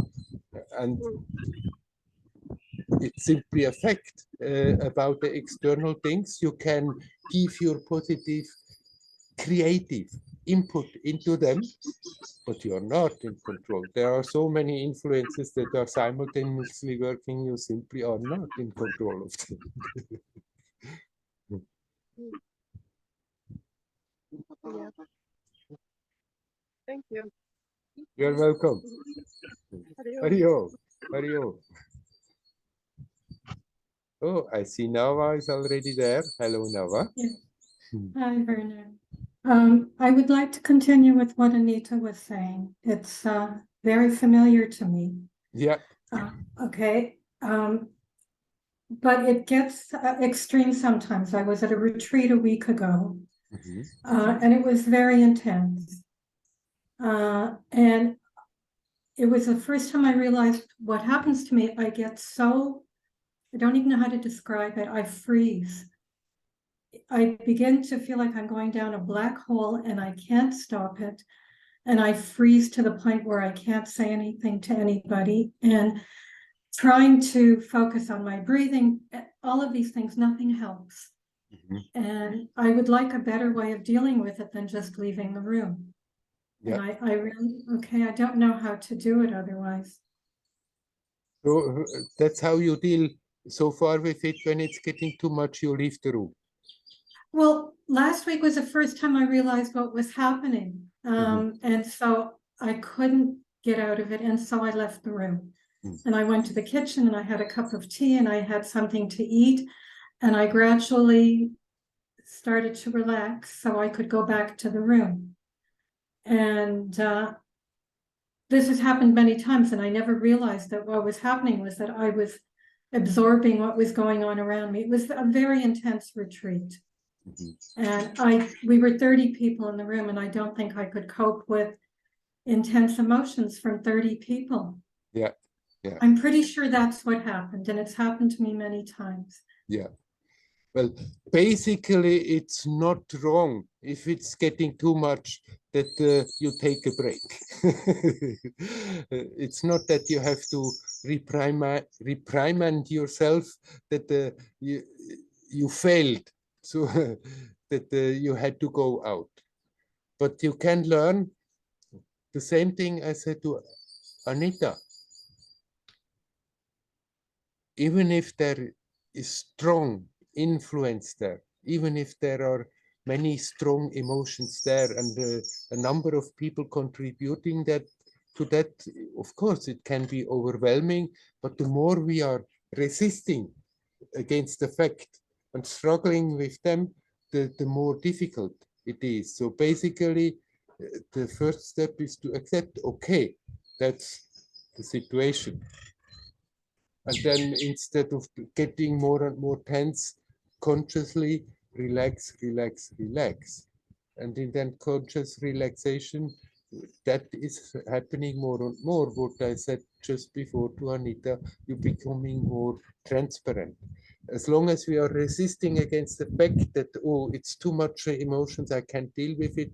And it's simply a fact about the external things. You can give your positive, creative input into them, but you are not in control. There are so many influences that are simultaneously working. You simply are not in control of them. Yeah. Thank you. You're welcome. Adios. Hario, Hario. Oh, I see Nava is already there. Hello, Nava. Yeah. Hi, Werner. I would like to continue with what Anita was saying. It's very familiar to me. Yeah. Okay. But it gets extreme sometimes. I was at a retreat a week ago, and it was very intense. And it was the first time I realized what happens to me. I get so, I don't even know how to describe it. I freeze. I begin to feel like I'm going down a black hole and I can't stop it. And I freeze to the point where I can't say anything to anybody. And trying to focus on my breathing, all of these things, nothing helps. And I would like a better way of dealing with it than just leaving the room. Yeah. And I really, okay, I don't know how to do it otherwise. So that's how you deal so far with it. When it's getting too much, you leave the room. Well, last week was the first time I realized what was happening. And so I couldn't get out of it. And so I left the room. And I went to the kitchen and I had a cup of tea and I had something to eat. And I gradually started to relax so I could go back to the room. And this has happened many times. And I never realized that what was happening was that I was absorbing what was going on around me. It was a very intense retreat. And we were 30 people in the room, and I don't think I could cope with intense emotions from 30 people. Yeah, yeah. I'm pretty sure that's what happened, and it's happened to me many times. Yeah. Well, basically, it's not wrong if it's getting too much that you take a break. It's not that you have to reprimand yourself that you failed, so that you had to go out. But you can learn the same thing I said to Anita. Even if there is strong influence there, even if there are many strong emotions there and a number of people contributing to that, of course, it can be overwhelming, but the more we are resisting against the fact and struggling with them, the more difficult it is. So basically, the first step is to accept, okay, that's the situation. And then instead of getting more and more tense, consciously relax, relax, relax. And in that conscious relaxation, that is happening more and more. What I said just before to Anita, you're becoming more transparent. As long as we are resisting against the fact that, oh, it's too much emotions, I can't deal with it,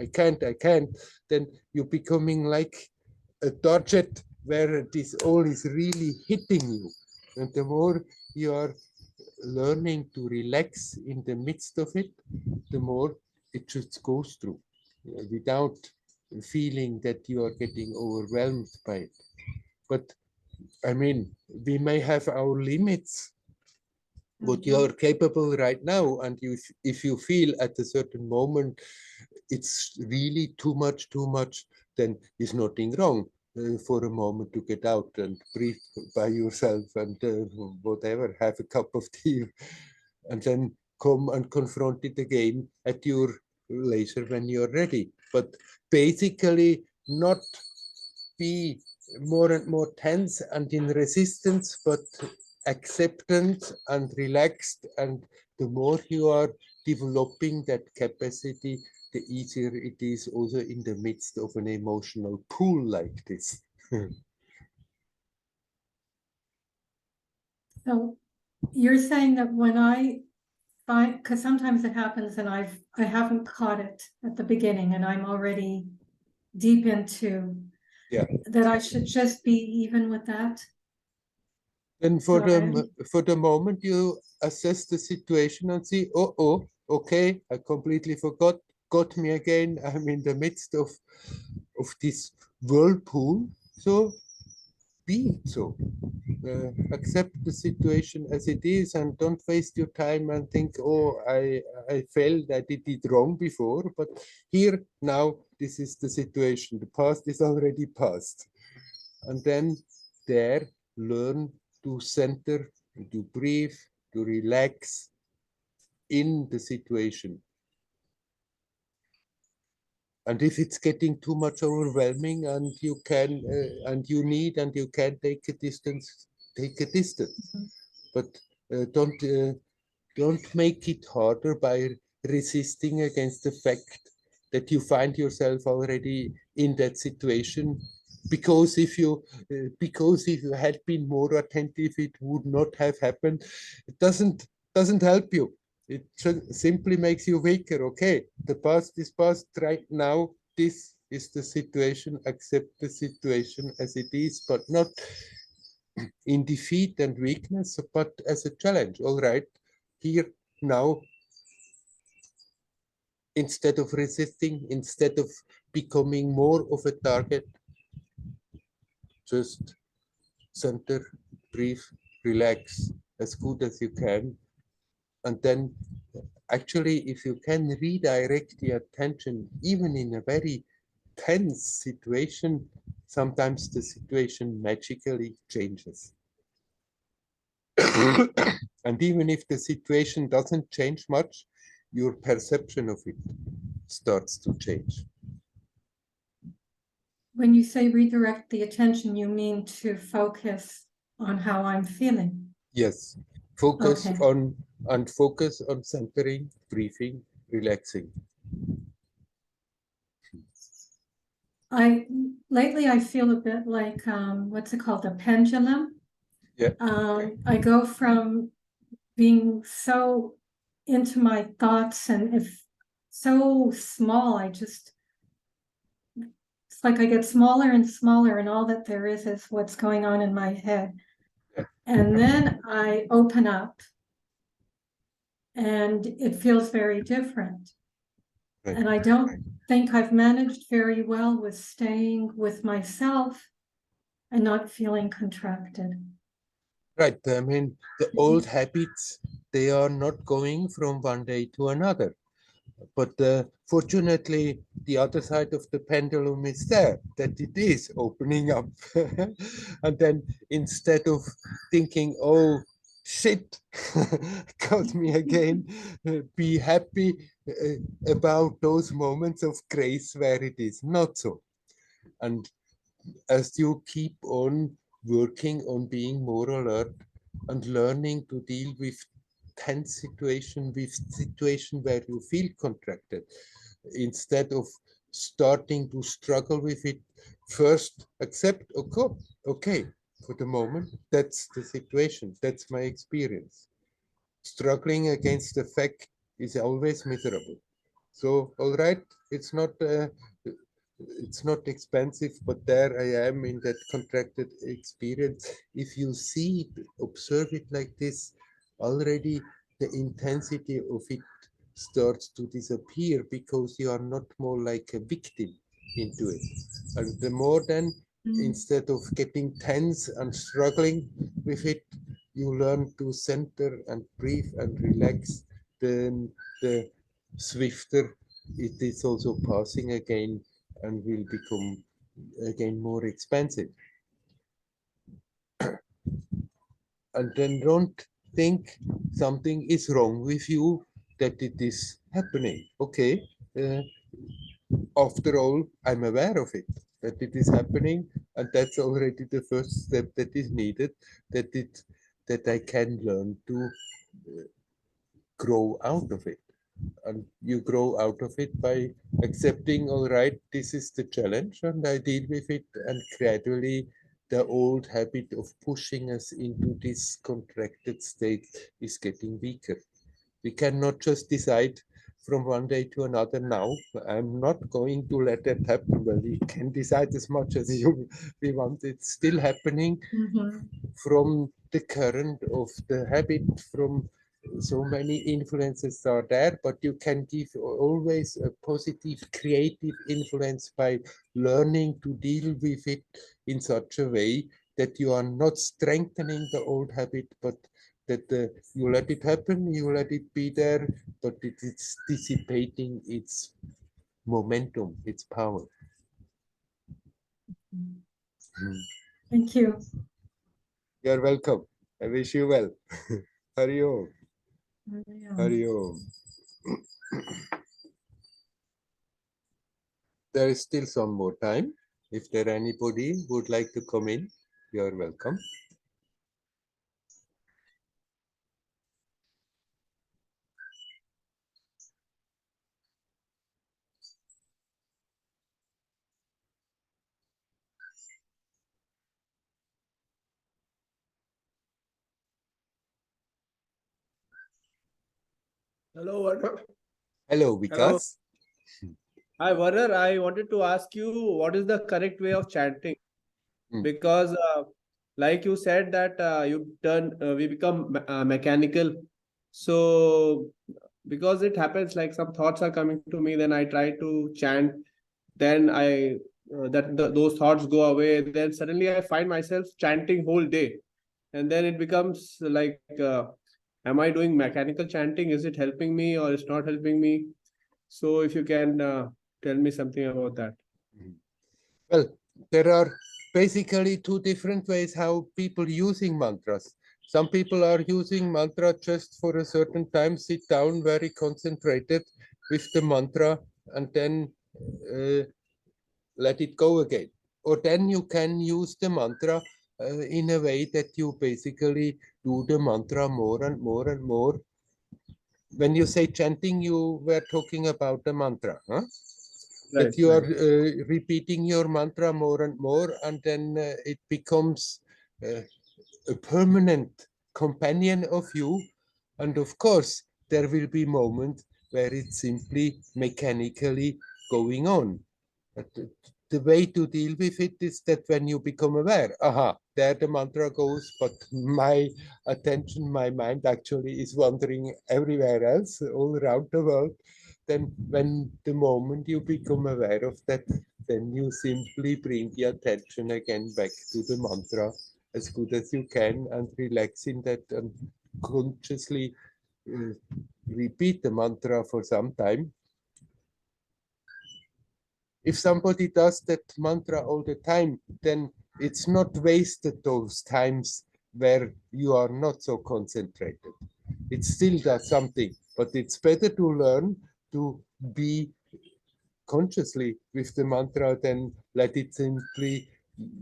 I can't, then you're becoming like a target where this all is really hitting you. And the more you are learning to relax in the midst of it, the more it just goes through without feeling that you are getting overwhelmed by it. But I mean, we may have our limits, what you are capable right now. And if you feel at a certain moment it's really too much, then there's nothing wrong. For a moment to get out and breathe by yourself and whatever, have a cup of tea, and then come and confront it again at your leisure when you're ready. But basically, not be more and more tense and in resistance, but acceptant and relaxed. And the more you are developing that capacity, the easier it is also in the midst of an emotional pool like this. So you're saying that when I find, because sometimes it happens and I haven't caught it at the beginning and I'm already deep into, that I should just be even with that. And for the moment you assess the situation and see, oh, okay, I completely forgot, got me again. I'm in the midst of this whirlpool. So be it so. Accept the situation as it is and don't waste your time and think, oh, I felt that I did it wrong before, but here now this is the situation. The past is already past. And then there learn to center, to breathe, to relax in the situation. And if it's getting too much overwhelming and you can and you need and you can take a distance, take a distance. But don't make it harder by resisting against the fact that you find yourself already in that situation. Because if you had been more attentive, it would not have happened. It doesn't help you. It simply makes you weaker. Okay, the past is past. Right now, this is the situation. Accept the situation as it is, but not in defeat and weakness, but as a challenge. All right, here now, instead of resisting, instead of becoming more of a target, just center, breathe, relax as good as you can. And then actually, if you can redirect the attention, even in a very tense situation, sometimes the situation magically changes. And even if the situation doesn't change much, your perception of it starts to change. When you say redirect the attention, you mean to focus on how I'm feeling? Yes, focus Okay. on centering, breathing, relaxing. Lately I feel a bit like what's it called, a pendulum. Yeah. I go from being so into my thoughts and if so small, it's like I get smaller and smaller and all that there is what's going on in my head. And then I open up and it feels very different. Right. And I don't think I've managed very well with staying with myself and not feeling contracted. Right. I mean, the old habits, they are not going from one day to another. But fortunately, the other side of the pendulum is there, that it is opening up. And then instead of thinking, oh, shit, got me again, be happy about those moments of grace where it is not so. And as you keep on working on being more alert and learning to deal with tense situation, with situation where you feel contracted, instead of starting to struggle with it, first accept, okay, for the moment, that's the situation, that's my experience. Struggling against the fact is always miserable. So, all right, it's not expensive, but there I am in that contracted experience. If you see it, observe it like this, already the intensity of it starts to disappear because you are not more like a victim into it. And the more then, instead of getting tense and struggling with it, you learn to center and breathe and relax, then the swifter it is also passing again and will become again more expensive. And then don't think something is wrong with you that it is happening. Okay, after all, I'm aware of it, that it is happening, and that's already the first step that is needed, that I can learn to grow out of it. And you grow out of it by accepting, all right, this is the challenge and I deal with it, and gradually the old habit of pushing us into this contracted state is getting weaker. We cannot just decide from one day to another, now I'm not going to let that happen. Well, we can decide as much as we want. It's still happening from the current of the habit, from so many influences are there, but you can give always a positive creative influence by learning to deal with it in such a way that you are not strengthening the old habit, but that you let it happen, you let it be there, but it's dissipating its momentum, its power. Thank you. You're welcome. I wish you well. Hari Om. Hari Om. There is still some more time. If there anybody would like to come in, you're welcome. Hello, Werner. Hello, Vikas. Hi, Werner. I wanted to ask you what is the correct way of chanting? Because, like you said, that we become mechanical. So, because it happens, like some thoughts are coming to me, then I try to chant. Then those thoughts go away. Then suddenly I find myself chanting whole day, and then it becomes like, am I doing mechanical chanting? Is it helping me or it's not helping me? So if you can tell me something about that. Well, there are basically two different ways how people using mantras. Some people are using mantra just for a certain time, sit down very concentrated with the mantra and then let it go again. Or then you can use the mantra in a way that you basically do the mantra more and more and more. When you say chanting, you were talking about the mantra, huh? Right, that you are repeating your mantra more and more, and then it becomes a permanent companion of you. And of course, there will be moments where it's simply mechanically going on. But the way to deal with it is that when you become aware, aha, there the mantra goes, but my attention, my mind actually is wandering everywhere else, all around the world. Then when the moment you become aware of that, then you simply bring the attention again back to the mantra as good as you can and relax in that and consciously repeat the mantra for some time. If somebody does that mantra all the time, then it's not wasted those times where you are not so concentrated. It still does something, but it's better to learn to be consciously with the mantra than let it simply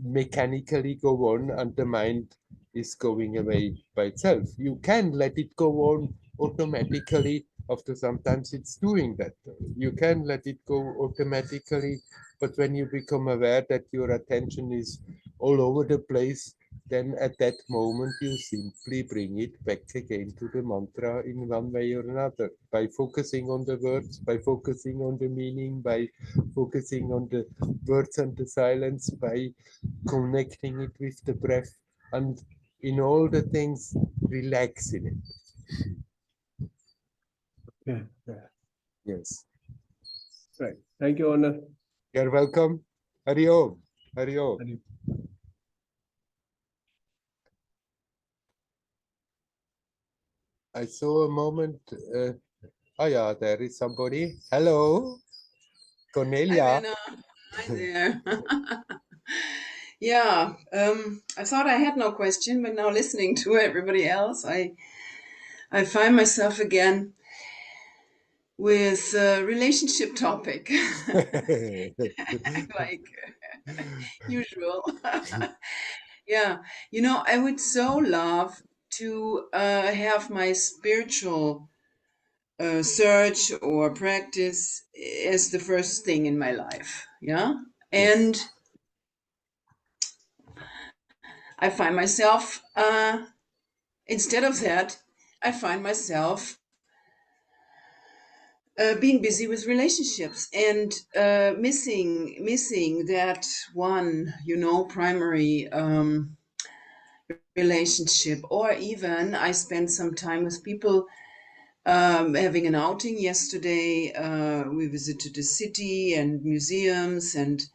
mechanically go on and the mind is going away by itself. You can let it go on automatically after sometimes it's doing that. You can let it go automatically, but when you become aware that your attention is all over the place, then at that moment you simply bring it back again to the mantra in one way or another, by focusing on the words, by focusing on the meaning, by focusing on the words and the silence, by connecting it with the breath, and in all the things, relax in it. Yeah. Yes. Right. Thank you, Werner. You're welcome. Hari Om. Hari Om. I saw a moment. Oh yeah, there is somebody. Hello, Cornelia. Hi, Werner. Hi there. Yeah, I thought I had no question, but now listening to everybody else, I find myself again with a relationship topic, like usual. Yeah, I would so love to have my spiritual search or practice as the first thing in my life. Yeah. And I find myself, instead of that, I find myself being busy with relationships and missing that one, primary relationship. Or even I spent some time with people having an outing yesterday. We visited the city and museums, and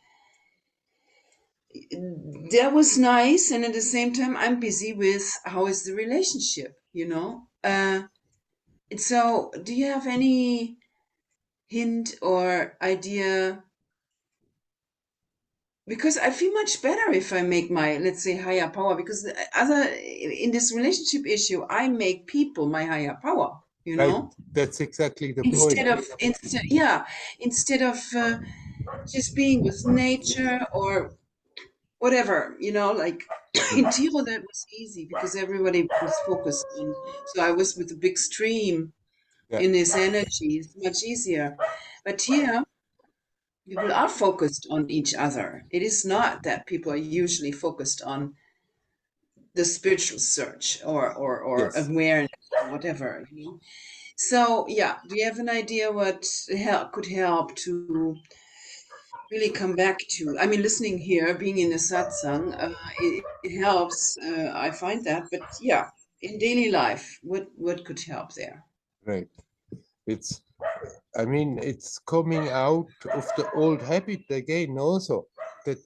that was nice, and at the same time I'm busy with how is the relationship, you know. So do you have any hint or idea? Because I feel much better if I make my, let's say, higher power, because the other in this relationship issue I make people my higher power, you Right. know, That's exactly the instead point. of instead of just being with nature or whatever, you know, like in Tiro that was easy because everybody was focused on. So I was with the big stream Yeah. in this energy. It's much easier. But here, people are focused on each other. It is not that people are usually focused on the spiritual search or Yes. awareness or whatever, you know. So yeah, do you have an idea what could help to really come back to? I mean, listening here, being in a satsang, it helps. I find that, but yeah, in daily life, what could help there? Right. It's, I mean, it's coming out of the old habit again also, that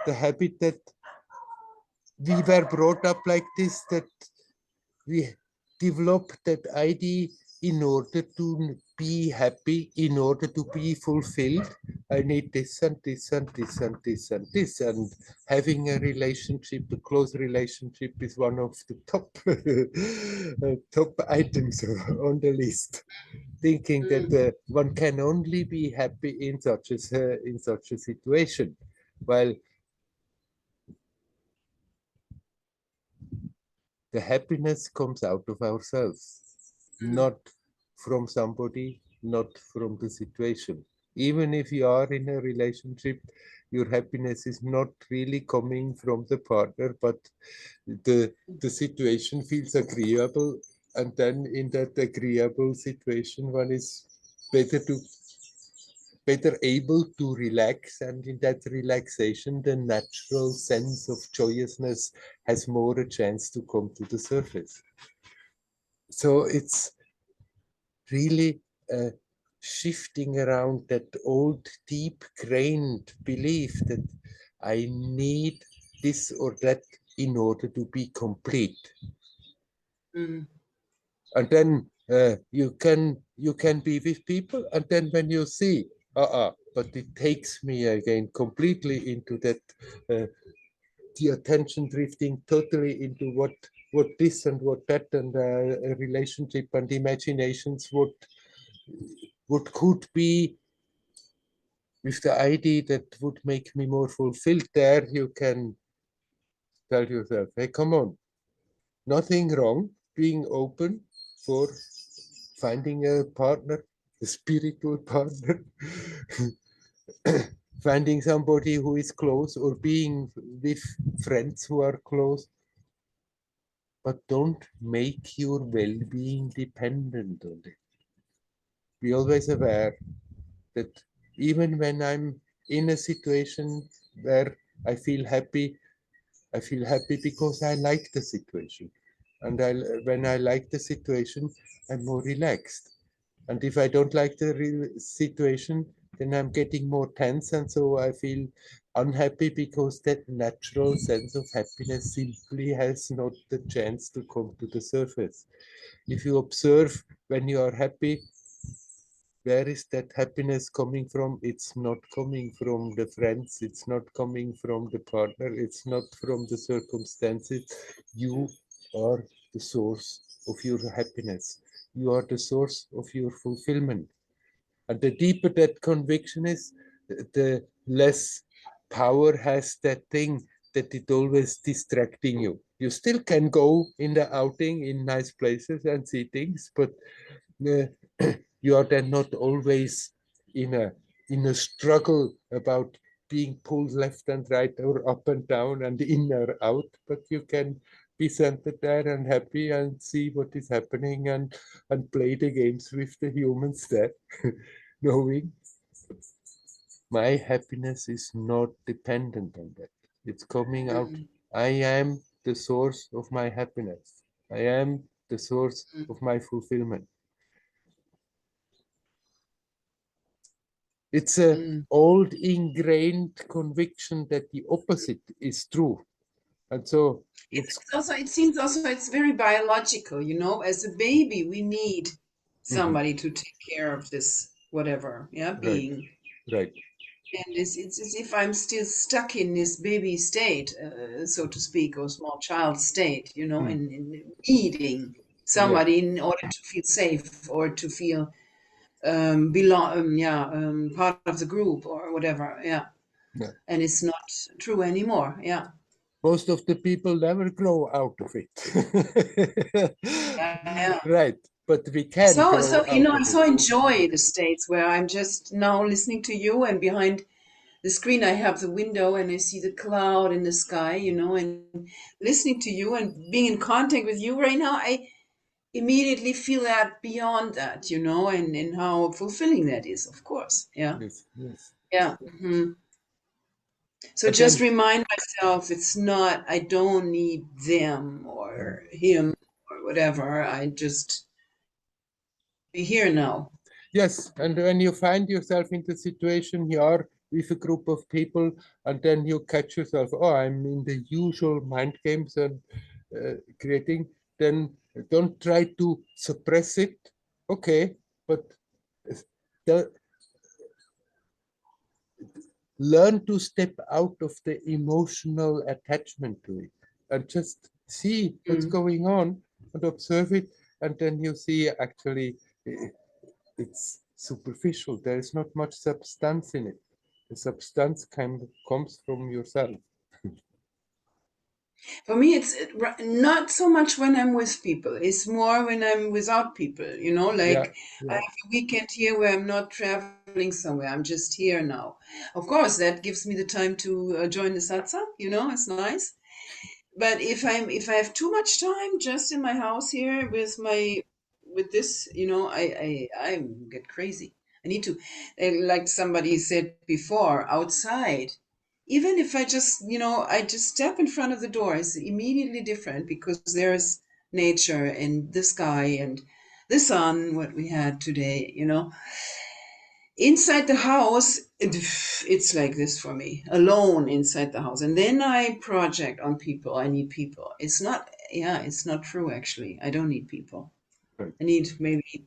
the habit that we were brought up like this, that we develop that idea in order to be happy, in order to be fulfilled. I need this and this and this and this and this. And having a relationship, a close relationship is one of the top, top items on the list. Thinking that one can only be happy in such a situation, while the happiness comes out of ourselves, not from somebody, not from the situation. Even if you are in a relationship, your happiness is not really coming from the partner, but the situation feels agreeable, and then in that agreeable situation, one is better able to relax, and in that relaxation, the natural sense of joyousness has more a chance to come to the surface. So it's really shifting around that old deep grained belief that I need this or that in order to be complete. And then you can be with people, and then when you see, but it takes me again completely into that, the attention drifting totally into what this and what that, and a relationship and imaginations, what could be, with the idea that would make me more fulfilled. There you can tell yourself, hey, come on, nothing wrong being open for finding a partner, a spiritual partner, finding somebody who is close, or being with friends who are close. But don't make your well-being dependent on it. Be always aware that even when I'm in a situation where I feel happy because I like the situation. And when I like the situation, I'm more relaxed. And if I don't like the situation, then I'm getting more tense. And so I feel unhappy because that natural sense of happiness simply has not the chance to come to the surface. If you observe when you are happy, where is that happiness coming from? It's not coming from the friends. It's not coming from the partner. It's not from the circumstances. You are the source of your happiness. You are the source of your fulfillment. And the deeper that conviction is, the less power has that thing that it always distracting you. You still can go in the outing in nice places and see things, but you are then not always in a struggle about being pulled left and right or up and down and in or out, but you can be centered there and happy and see what is happening and play the games with the humans there, knowing my happiness is not dependent on that. It's coming out. I am the source of my happiness. I am the source of my fulfillment. It's an old ingrained conviction that the opposite is true. And so it's also, it seems also it's very biological, you know, as a baby, we need somebody to take care of this, whatever, yeah, being. Right. And it's as if I'm still stuck in this baby state, so to speak, or small child state, you know, in needing somebody in order to feel safe or to feel part of the group or whatever. Yeah. And it's not true anymore. Yeah. Most of the people never grow out of it. Yeah. Right. But we can grow So you out know, of I so it. enjoy the states where I'm just now listening to you, and behind the screen I have the window and I see the cloud in the sky, you know, and listening to you and being in contact with you right now, I immediately feel that beyond that, you know, and how fulfilling that is, of course. Yeah. Yes, yes. Yeah. So But just then, remind myself it's not, I don't need them or him or whatever. I just be here now. yes, and when you find yourself in the situation you are with a group of people, and then you catch yourself, oh, I'm in the usual mind games and creating, then don't try to suppress it. Okay, but learn to step out of the emotional attachment to it and just see what's going on and observe it, and then you see actually it's superficial. There is not much substance in it. The substance kind of comes from yourself. For me, it's not so much when I'm with people. It's more when I'm without people, you know, like I have a weekend here where I'm not traveling somewhere. I'm just here now. Of course, that gives me the time to join the satsang, you know, it's nice. But if I have too much time just in my house here with this, you know, I get crazy. I need to, like somebody said before, outside. Even if I just, you know, I just step in front of the door, it's immediately different because there's nature and the sky and the sun, what we had today, you know. Inside the house, it's like this for me, alone inside the house. And then I project on people. I need people. It's not, it's not true, actually. I don't need people. Right. I need maybe,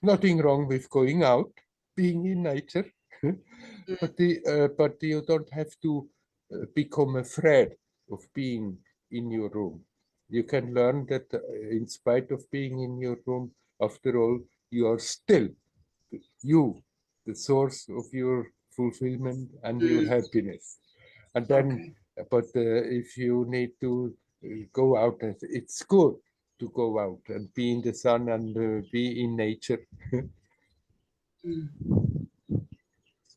Nothing wrong with going out, being in nature, but you don't have to become afraid of being in your room. You can learn that in spite of being in your room, after all, you are still you, the source of your fulfillment and your happiness. And then, but if you need to go out, it's good to go out and be in the sun and be in nature.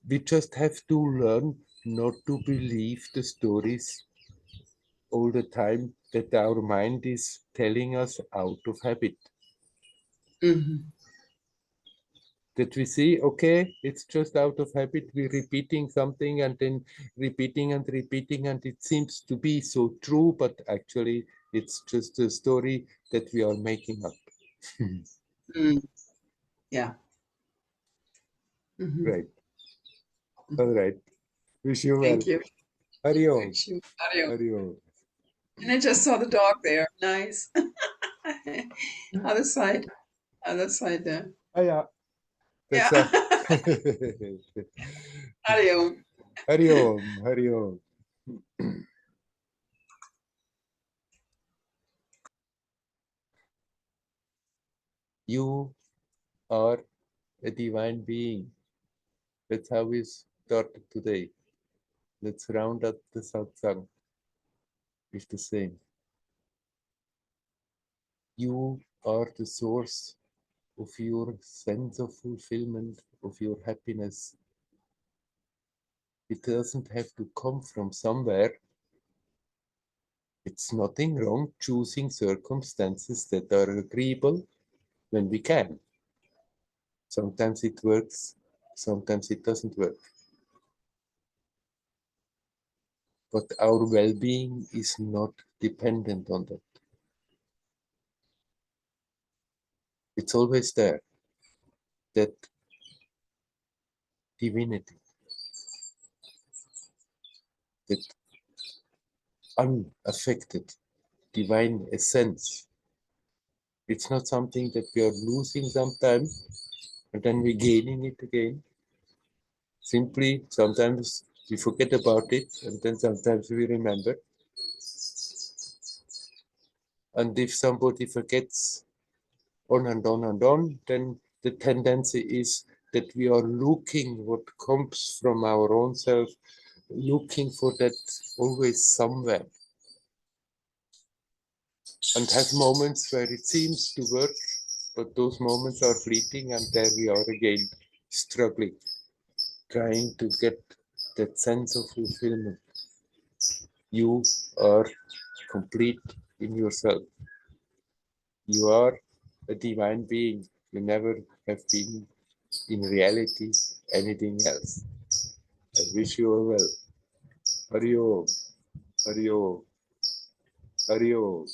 We just have to learn not to believe the stories all the time that our mind is telling us out of habit. That we see, okay, it's just out of habit, we're repeating something and then repeating and repeating, and it seems to be so true, but actually it's just a story that we are making up. Yeah. Right. All right. Wish you well. Thank you. Hari Om. Hari Om. Hari Om. And I just saw the dog there. Nice. Other side there. Ah, yeah. Yeah. Hari Om. Hari Om. Hari Om. You are a divine being. That's how we started today. Let's round up the satsang with the same. You are the source of your sense of fulfillment, of your happiness. It doesn't have to come from somewhere. It's nothing wrong choosing circumstances that are agreeable when we can. Sometimes it works, sometimes it doesn't work. But our well-being is not dependent on that. It's always there. That divinity, that unaffected divine essence. It's not something that we are losing sometimes and then we're gaining it again. Simply, sometimes we forget about it and then sometimes we remember. And if somebody forgets on and on and on, then the tendency is that we are looking what comes from our own self, looking for that always somewhere. And has moments where it seems to work, but those moments are fleeting, and there we are again, struggling, trying to get that sense of fulfillment. You are complete in yourself. You are a divine being. You never have been in reality anything else. I wish you all well. Hariyo, Hariyo, Hariyo.